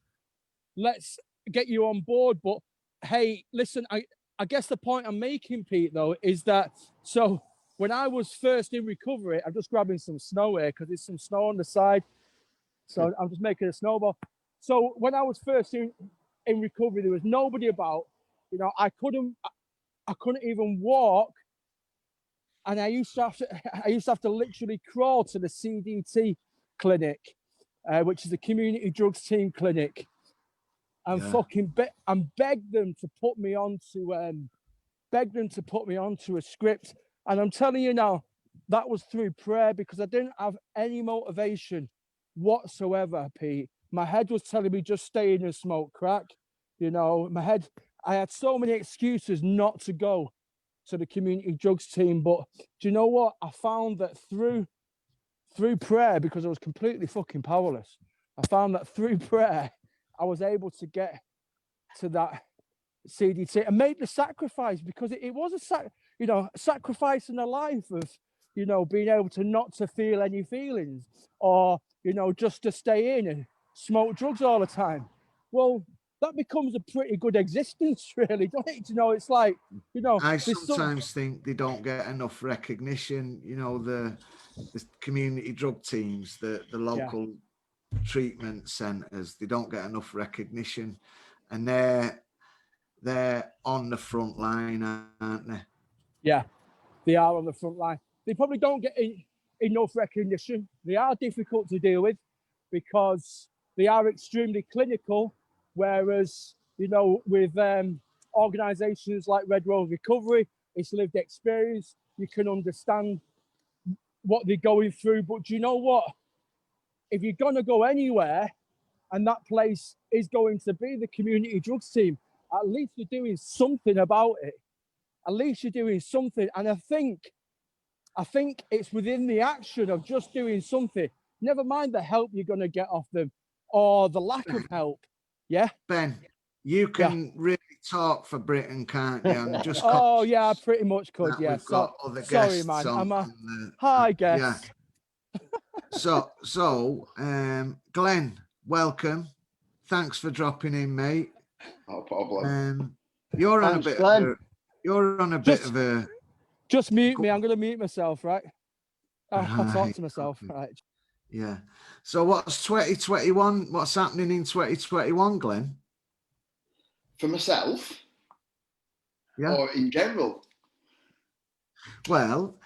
get you on board. But hey, listen, I guess the point I'm making, Pete, though, is that so when I was first in recovery, I'm just grabbing some snow here because there's some snow on the side. So I'm just making a snowball. So when I was first in recovery, there was nobody about. You know, I couldn't even walk, and I used to have to literally crawl to the CDT clinic, which is the Community Drugs Team clinic, and beg them to put me onto a script. And I'm telling you now, that was through prayer, because I didn't have any motivation whatsoever, Pete. My head was telling me just stay in and smoke crack. You know, I had so many excuses not to go to the Community Drugs Team. But do you know what? I found that through prayer, because I was completely fucking powerless, I found that through prayer, I was able to get to that CDT and make the sacrifice, because it was sacrificing a life of, you know, being able to not to feel any feelings, or, you know, just to stay in and smoke drugs all the time. Well, that becomes a pretty good existence, really, don't it? You know, it's like, you know, I sometimes think they don't get enough recognition. You know, the community drug teams, the local treatment centres, they don't get enough recognition, and they're on the front line, aren't they? Yeah, they are on the front line. They probably don't get enough recognition. They are difficult to deal with because they are extremely clinical, whereas, you know, with organisations like Red Rose Recovery, it's lived experience. You can understand what they're going through. But do you know what? If you're going to go anywhere, and that place is going to be the Community Drugs Team, at least you're doing something about it. At least you're doing something. And I think it's within the action of just doing something. Never mind the help you're going to get off them or the lack of help. Yeah? Ben, you can really talk for Britain, can't you? And just oh, yeah, I pretty much could, yeah. We've got other sorry, guests man. Hi, guest. Yeah. So, Glenn, welcome. Thanks for dropping in, mate. No problem. You're on a bit of a... Just mute me. I'm going to mute myself, right? I'll talk to myself, right? Yeah. So what's 2021? What's happening in 2021, Glenn? For myself? Yeah. Or in general? Well,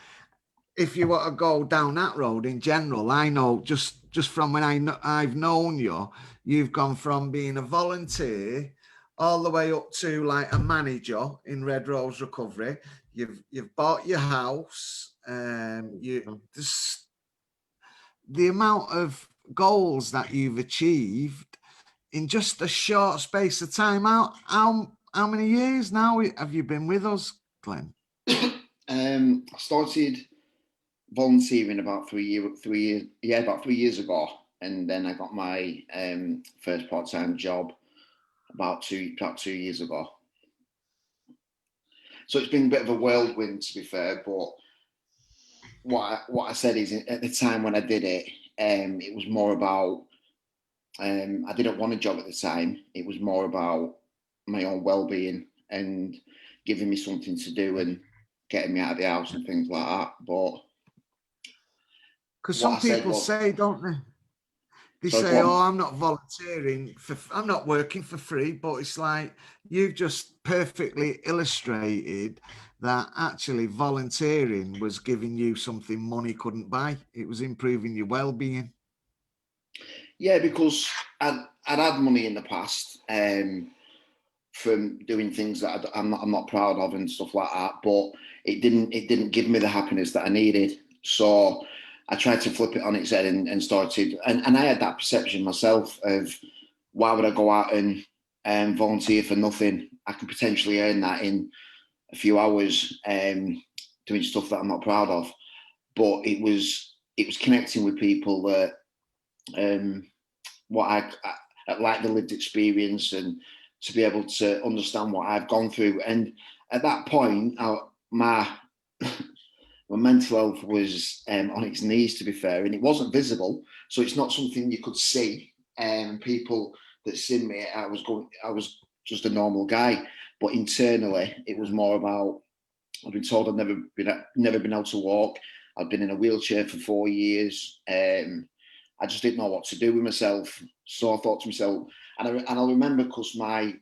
if you want to go down that road in general, I know just from when I've known you, you've gone from being a volunteer all the way up to like a manager in Red Rose Recovery. You've bought your house. The amount of goals that you've achieved in just a short space of time. How many years now have you been with us, Glenn? I started volunteering about 3 years ago, and then I got my first part-time job about two years ago. So it's been a bit of a whirlwind, to be fair. But what I said is, at the time when I did it, it was more about I didn't want a job at the time. It was more about my own well-being and giving me something to do and getting me out of the house and things like that. But because some people say, don't they? They say, "Oh, I'm not volunteering I'm not working for free." But it's like you've just perfectly illustrated that actually volunteering was giving you something money couldn't buy. It was improving your well-being. Yeah, because I'd had money in the past from doing things that I'm not proud of and stuff like that. But it didn't give me the happiness that I needed. So I tried to flip it on its head and started, and I had that perception myself of, why would I go out and volunteer for nothing? I could potentially earn that in a few hours doing stuff that I'm not proud of. But it was connecting with people that what I like the lived experience, and to be able to understand what I've gone through. And at that point, my mental health was on its knees, to be fair, and it wasn't visible, so it's not something you could see. People that seen me, I was just a normal guy, but internally, it was more about, I've been told I've never been able to walk. I've been in a wheelchair for 4 years. I just didn't know what to do with myself, so I thought to myself, and I remember, because my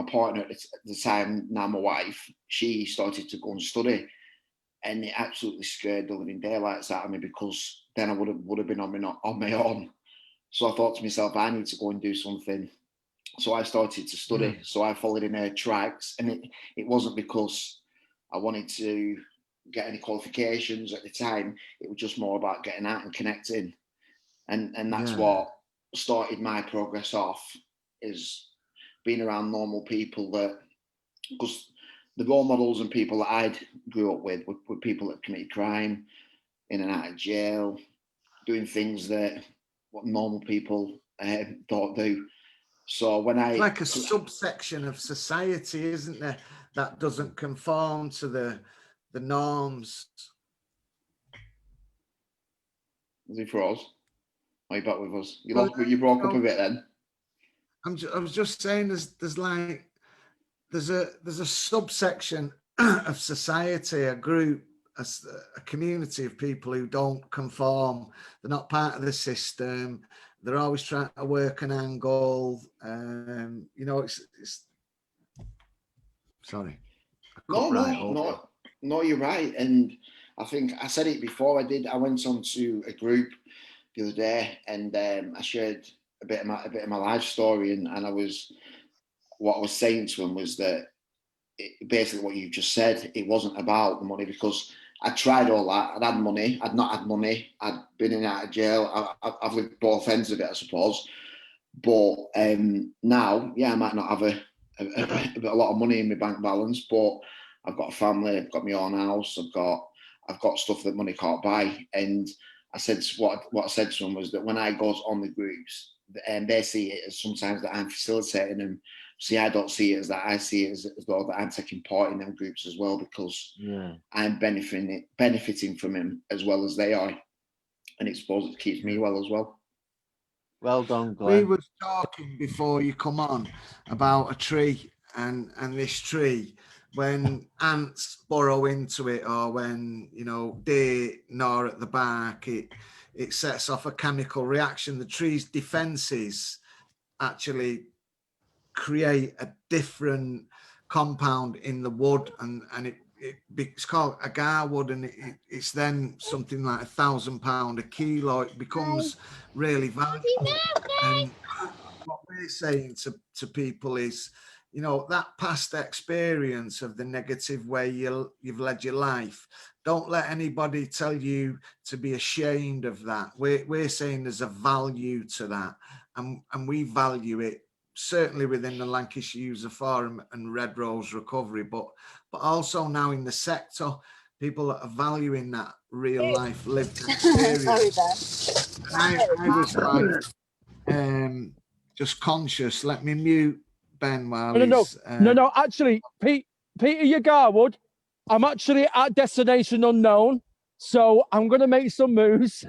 partner at the time, now my wife, she started to go and study. And it absolutely scared the living daylights out of me, because then I would have been on my own. So I thought to myself, I need to go and do something. So I started to study. So I followed in her tracks, and it wasn't because I wanted to get any qualifications at the time. It was just more about getting out and connecting, and that's what started my progress off, is being around normal people, that, because the role models and people that I'd grew up with were people that committed crime, in and out of jail, doing things that what normal people don't do. So when it's like a subsection of society, isn't there, that doesn't conform to the norms. Is he froze? Are you back with us? You broke up a bit then. I was just saying, there's a subsection of society, a group, a community of people who don't conform. They're not part of the system. They're always trying to work an angle. It's sorry. No, you're right. And I think I said it before. I went on to a group the other day, and I shared a bit of my life story, and what I was saying to him was that basically what you just said. It wasn't about the money, because I tried all that. I'd had money. I'd not had money. I'd been in and out of jail. I've lived both ends of it, I suppose. But now, I might not have a lot of money in my bank balance, but I've got a family. I've got my own house. I've got stuff that money can't buy. And I said, what I said to them was that when I go on the groups, they see it as sometimes that I'm facilitating them. See, I don't see it as that. I see it as though that I'm taking part in them groups as well, because I'm benefiting from them as well as they are, and it keeps me well as well. Well done, Glenn. We were talking before you come on about a tree, and this tree, when ants burrow into it, or when deer gnaw at the bark, it sets off a chemical reaction. The tree's defenses actually create a different compound in the wood, and it's called agar wood, and it's then something like £1,000 a kilo. It becomes really valuable. And what we're saying to people is, you know, that past experience of the negative way you've led your life. Don't let anybody tell you to be ashamed of that. We're saying there's a value to that, and we value it, certainly within the Lancashire User Forum and Red Rose Recovery, but also now in the sector, people that are valuing that real life lived experience. I was like, just conscious. Let me mute Ben while he's... No, actually, Peter Yagarwood, I'm actually at destination unknown, so I'm going to make some moves.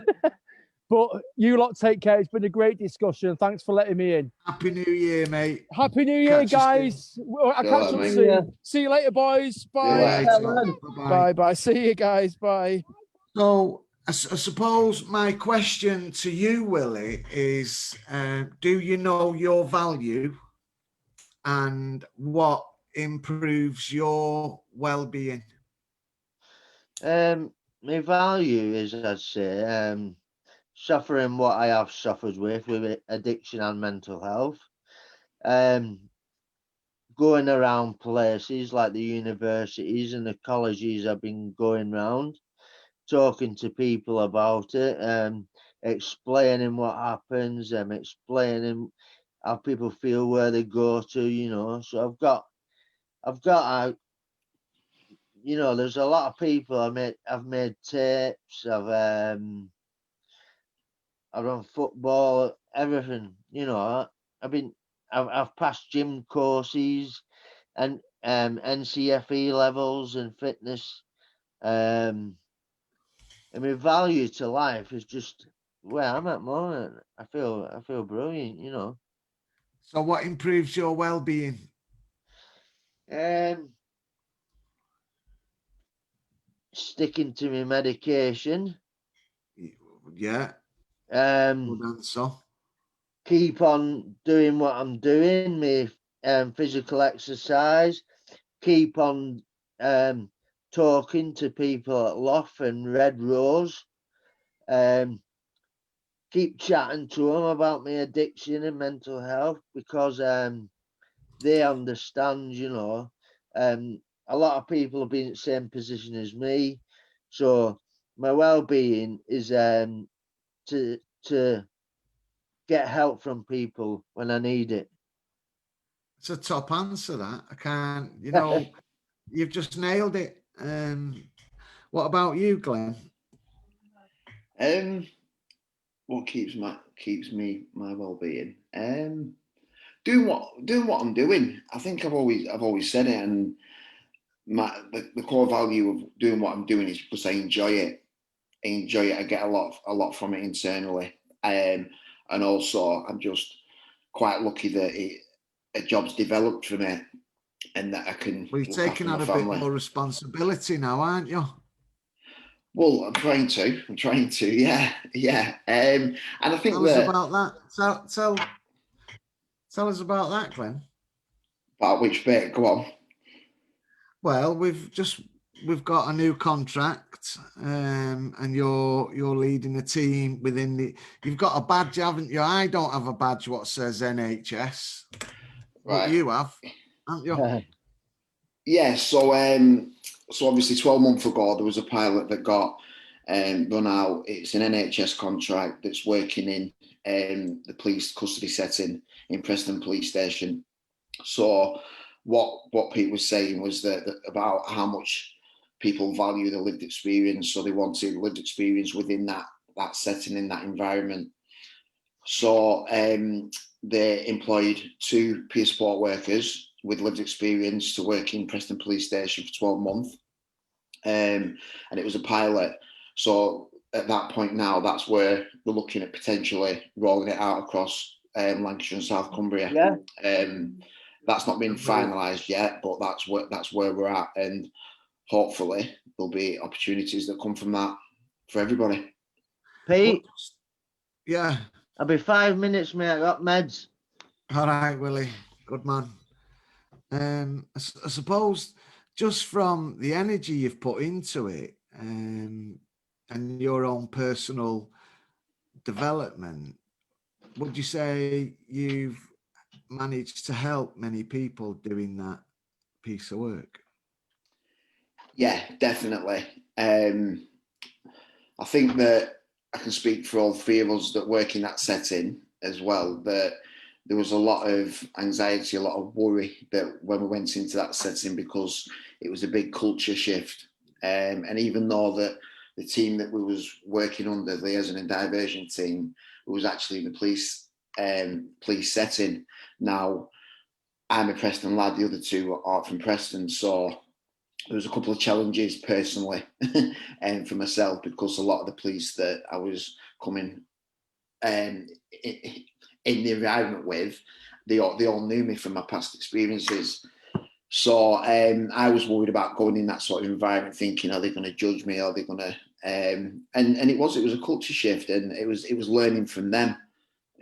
But you lot take care. It's been a great discussion. Thanks for letting me in. Happy New Year, mate. Happy New Year, guys. I'll catch up soon. See you later, boys. Bye. Bye. Bye. See you guys. Bye. So I suppose my question to you, Willie, is do you know your value and what improves your well-being? My value is, I'd say, suffering what I have suffered with addiction and mental health. Going around places like the universities and the colleges I've been going round, talking to people about it, explaining what happens, explaining how people feel where they go to, you know. So I've got you know, there's a lot of people I've made tapes, I've done football, everything, you know. I've passed gym courses and NCFE levels and fitness. And my value to life is just where I'm at the moment. I feel brilliant, you know. So what improves your well-being? Sticking to my medication. Yeah. Good answer. Keep on doing what I'm doing, my physical exercise. Keep on talking to people at LUF and Red Rose. Keep chatting to them about my addiction and mental health, because they understand, you know. A lot of people have been in the same position as me, so my well-being is to get help from people when I need it. It's a top answer, that. I can't, you know, you've just nailed it. What about you, Glenn? What keeps me my well-being? Doing what I'm doing. I think I've always said it, and the core value of doing what I'm doing is because I enjoy it. I get a lot from it internally, and also I'm just quite lucky that a job's developed for me, and that I can. Well, you're taking on a bit more responsibility now, aren't you? Well, I'm trying to, yeah. And I think tell us about that. Tell us about that, Glenn. About which bit? Go on. Well, we've got a new contract, and you're leading a team within the. You've got a badge, haven't you? I don't have a badge what says NHS, right? But you have, haven't you? Yeah. So obviously 12 months ago there was a pilot that got run out. It's an NHS contract that's working in the police custody setting in Preston Police Station. So what Pete was saying was that about how much people value the lived experience. So they wanted lived experience within that setting, in that environment. So they employed 2 peer support workers with lived experience to work in Preston Police Station for 12 months. And it was a pilot. So at that point now, that's where we're looking at potentially rolling it out across Lancashire and South Cumbria. Yeah. That's not been finalised yet, but that's where we're at, and hopefully there'll be opportunities that come from that for everybody. Pete, yeah, I'll be 5 minutes, mate. I got meds. All right, Willie, good man. I suppose just from the energy you've put into it, and your own personal development, would you say you've managed to help many people doing that piece of work? Yeah, definitely. I think that I can speak for all three of us that work in that setting as well, that there was a lot of anxiety, a lot of worry that when we went into that setting, because it was a big culture shift. And even though that the team that we was working under, the liaison and diversion team, was actually in the police setting. Now, I'm a Preston lad, the other two are from Preston, so there was a couple of challenges personally and for myself, because a lot of the police that I was coming in the environment with, they all knew me from my past experiences. So I was worried about going in that sort of environment, thinking, are they going to judge me? Are they going to? And it was a culture shift, and it was learning from them,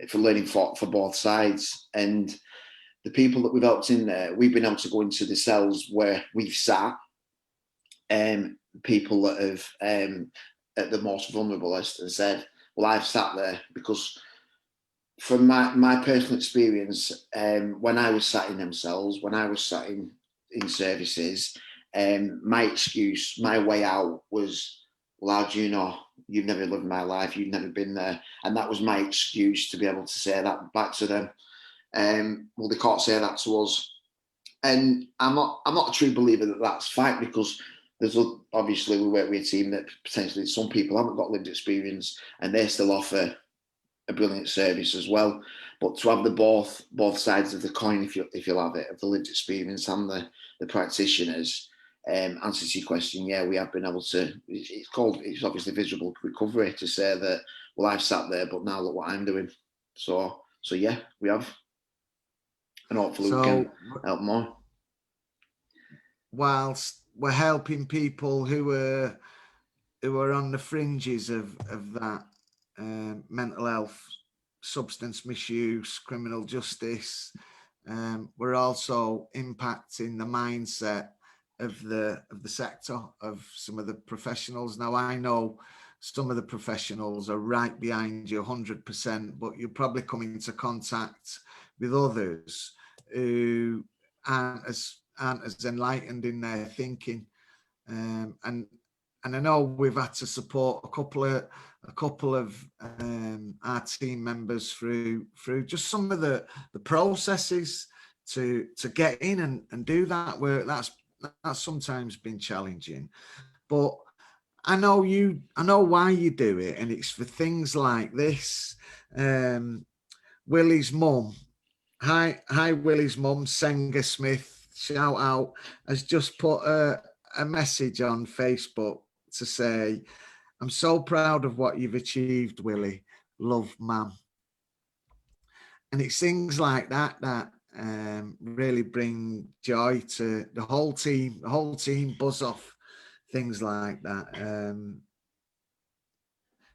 for learning for both sides. And the people that we've helped in there, we've been able to go into the cells where we've sat, people that have at the most vulnerable, as I said, well, I've sat there because from my personal experience, when I was sat in them cells, when I was sat in services, my excuse, my way out was, well, how do you know? You've never lived my life, you've never been there. And that was my excuse to be able to say that back to them. Well, they can't say that to us. And I'm not a true believer that that's fact, because there's obviously, we work with a team that potentially some people haven't got lived experience and they still offer a brilliant service as well. But to have the both sides of the coin, if you'll have it, of the lived experience and the practitioners, answers your question, yeah, we have been able to. It's obviously visible recovery to say that, well, I've sat there, but now look what I'm doing. So yeah, we have, and hopefully we can help more. Whilst we're helping people who are on the fringes of that mental health, substance misuse, criminal justice, we're also impacting the mindset of the sector, of some of the professionals. Now, I know some of the professionals are right behind you 100%, but you're probably coming into contact with others who aren't as enlightened in their thinking, and I know we've had to support a couple of our team members through just some of the processes to get in and do that work. That's sometimes been challenging, but I know why you do it, and it's for things like this. Willie's mum, hi Willie's mum, Senga Smith, shout out, has just put a message on Facebook to say, I'm so proud of what you've achieved, Willie. Love, Mum. And it's things like that that really bring joy to the whole team. The whole team buzz off things like that.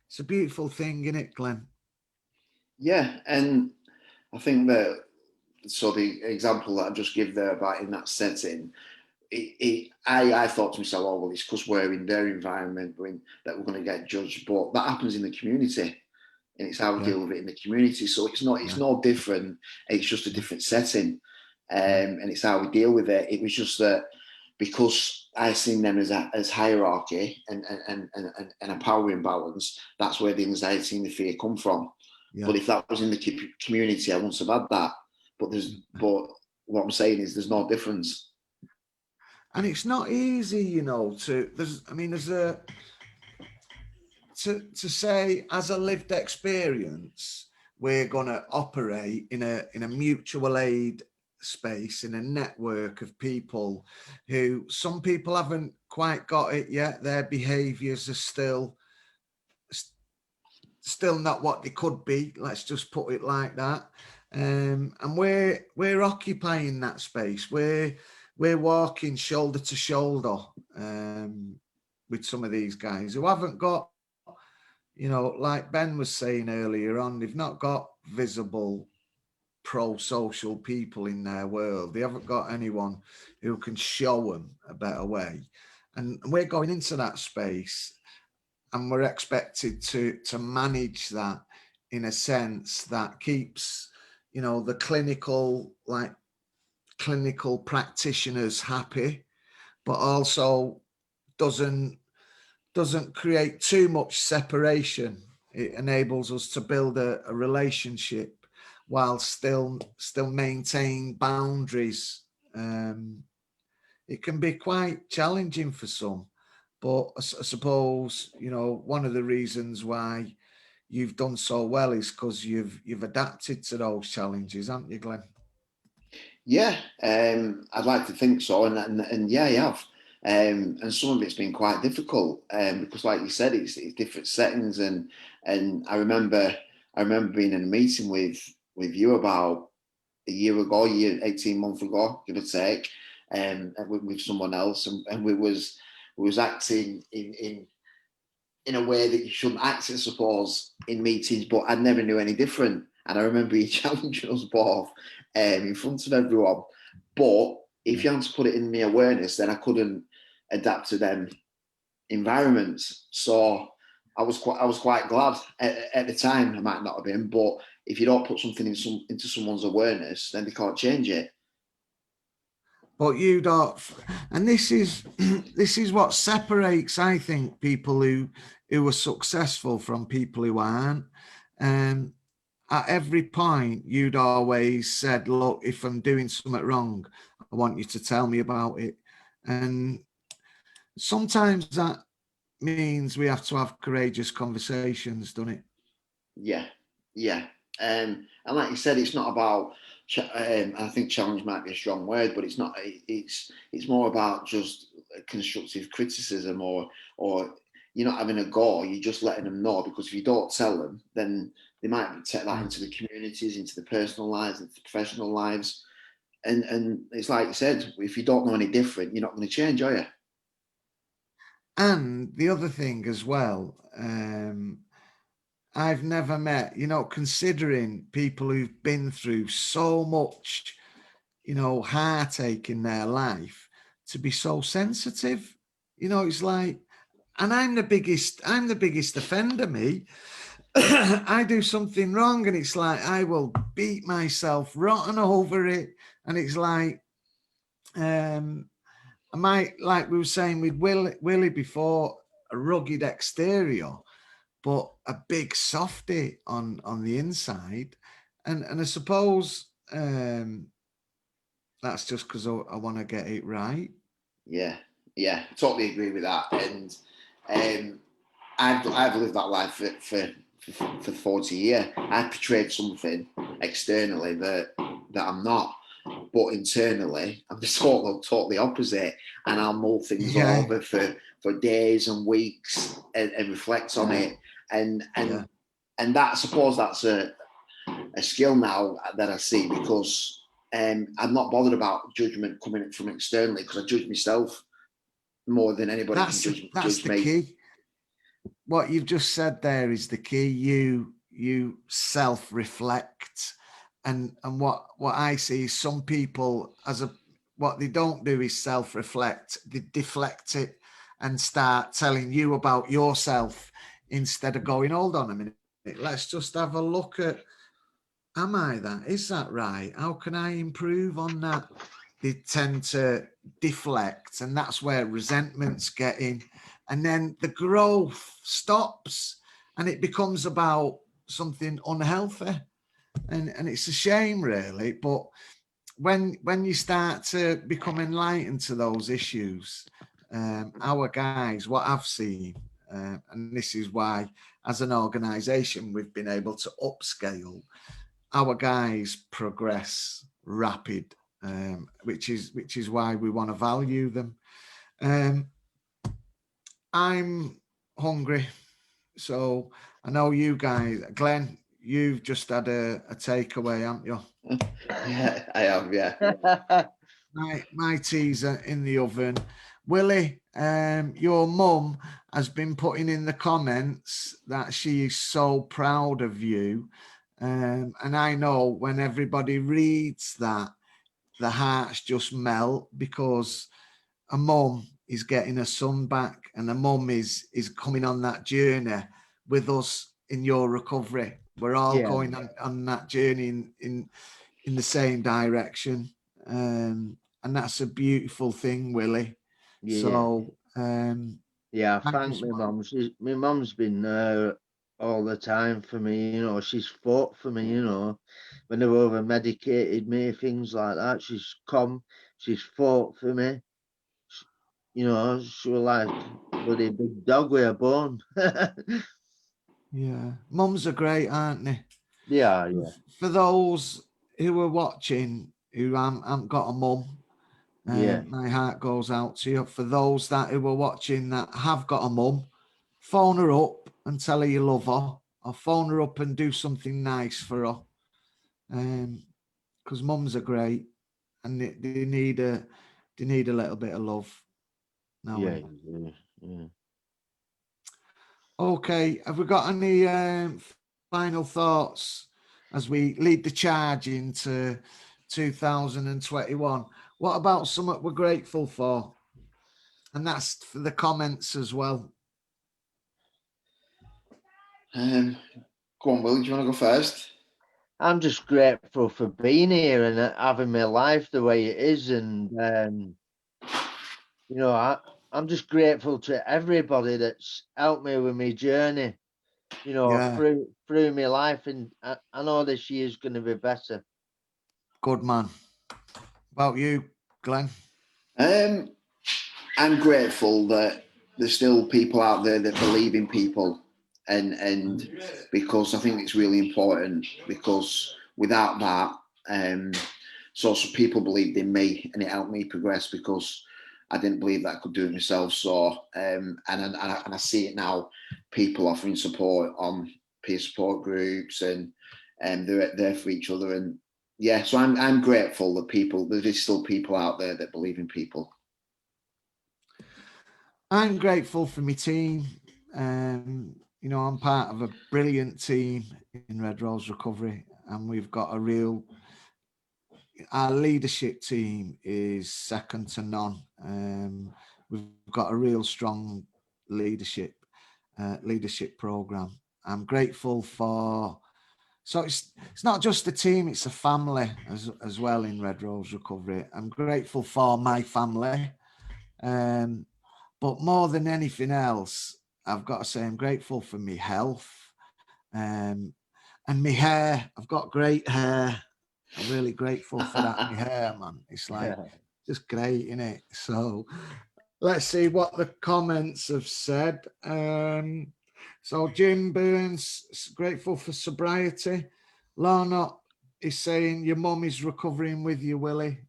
It's a beautiful thing, isn't it, Glenn? Yeah, and I think that, so the example that I just give there about in that setting, I thought to myself, oh, well, it's because we're in their environment that we're going to get judged, but that happens in the community, and it's how we deal with it in the community. So it's no different. It's just a different setting, and it's how we deal with it. It was just that because I seen them as hierarchy and a power imbalance, that's where the anxiety and the fear come from. Yeah. But if that was in the community, I wouldn't have had that. But what I'm saying is there's no difference. And it's not easy, to say as a lived experience, we're going to operate in a mutual aid space, in a network of people who, some people haven't quite got it yet. Their behaviours are still not what they could be. Let's just put it like that. And we're occupying that space. We're walking shoulder to shoulder with some of these guys who haven't got, like Ben was saying earlier on, they've not got visible pro-social people in their world. They haven't got anyone who can show them a better way. And we're going into that space, and we're expected to manage that in a sense that keeps, you know, the clinical practitioners happy, but also doesn't create too much separation. It enables us to build a relationship while still maintain boundaries. It can be quite challenging for some, but I suppose, you know, one of the reasons why you've done so well is because you've adapted to those challenges, haven't you, Glenn? Yeah, I'd like to think so, and yeah, you have. And some of it's been quite difficult because, like you said, it's different settings, and I remember being in a meeting with you about a year ago, 18 months ago, give or take, with someone else, and we was acting in a way that you shouldn't act, I suppose, in meetings, but I never knew any different. And I remember you challenging us both in front of everyone. But if you hadn't put it in my awareness, then I couldn't adapt to them environments. So I was quite glad at the time. I might not have been, but if you don't put something into someone's awareness, then they can't change it. But you don't, and this is what separates, I think, people who are successful from people who aren't. At every point, you'd always said, look, if I'm doing something wrong, I want you to tell me about it. And sometimes that means we have to have courageous conversations, doesn't it? Yeah. And like you said, it's not about, I think challenge might be a strong word, but it's not, it's more about just constructive criticism or you're not having a go, you're just letting them know, because if you don't tell them, then they might take that into the communities, into the personal lives, into the professional lives. And it's like you said, if you don't know any different, you're not going to change, are you? And the other thing as well, I've never met, you know, considering people who've been through so much, you know, heartache in their life, to be so sensitive. You know, it's like, and I'm the biggest offender, me. I do something wrong and it's like I will beat myself rotten over it. And it's like, I might, like we were saying with Willie before, a rugged exterior, but a big softy on the inside. And I suppose that's just because I want to get it right. Yeah, totally agree with that. And I've lived that life for 40 years. I've portrayed something externally that I'm not, but internally I'm just totally opposite, and I'll mull things over for days and weeks and reflect on it, and that, I suppose that's a skill now that I see, because I'm not bothered about judgment coming from externally, because I judge myself more than anybody can judge the me. Key. What you've just said there is the key. You self-reflect, and what I see is some people, what they don't do is self-reflect. They deflect it and start telling you about yourself instead of going, hold on a minute, let's just have a look at, am I that? Is that right? How can I improve on that? They tend to deflect, and that's where resentments get in. And then the growth stops and it becomes about something unhealthy. And it's a shame, really. But when you start to become enlightened to those issues, our guys, what I've seen, and this is why, as an organisation, we've been able to upscale, our guys progress rapid, which is why we want to value them. I'm hungry, so I know you guys. Glenn, you've just had a takeaway, haven't you? Yeah, I have. Yeah. My tea's in the oven. Willie, your mum has been putting in the comments that she is so proud of you. And I know when everybody reads that, the hearts just melt, because a mum is getting her son back, and a mum is coming on that journey with us in your recovery. we're all going on that journey in the same direction, and that's a beautiful thing, Willie. So I thank my mum. My mum's been there all the time for me. You know, she's fought for me. You know, when they've over medicated me, things like that. She's fought for me. You know, she was like bloody big dog with a bone. Yeah, mums are great, aren't they? Yeah. For those who are watching who haven't got a mum, my heart goes out to you. For those who are watching that have got a mum, phone her up and tell her you love her, or phone her up and do something nice for her. Because mums are great, and they need a little bit of love. Yeah. Okay, have we got any final thoughts as we lead the charge into 2021? What about something we're grateful for? And that's for the comments as well. Go on, Will, do you want to go first? I'm just grateful for being here and having my life the way it is, and you know, I'm just grateful to everybody that's helped me with my journey. You know, through my life, and I know this year's going to be better. Good man. About you, Glenn? I'm grateful that there's still people out there that believe in people, and because I think it's really important, because without that, so people believed in me and it helped me progress, because I didn't believe that I could do it myself. So and I see it now, people offering support on peer support groups, and they're there for each other, and so I'm grateful that there is still people out there that believe in people. I'm grateful for my team. You know, I'm part of a brilliant team in Red Rose Recovery, and we've got our leadership team is second to none. We've got a real strong leadership program. I'm grateful for. So it's not just a team; it's a family as well in Red Rose Recovery. I'm grateful for my family. But more than anything else, I've got to say I'm grateful for my health, and my hair. I've got great hair. I'm really grateful for that. My hair, man. It's like just great, isn't it? So let's see what the comments have said. So Jim Burns, grateful for sobriety. Lana is saying your mum is recovering with you, Willie.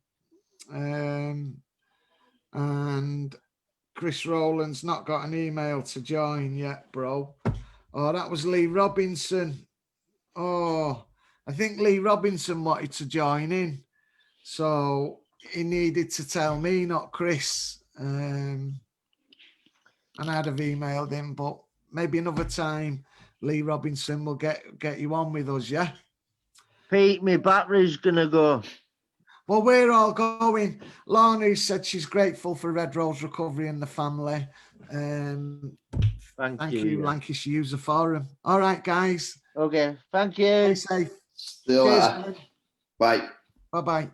And Chris Rowland's not got an email to join yet, bro. Oh, that was Lee Robinson. Oh, I think Lee Robinson wanted to join in. So he needed to tell me, not Chris. And I'd have emailed him, but maybe another time Lee Robinson will get you on with us, yeah? Pete, my battery's going to go. Well, we're all going. Lorna said she's grateful for Red Rose Recovery and the family. Thank you, Lancashire User Forum. All right, guys. Okay, thank you. Stay safe. Still, bye. Bye-bye.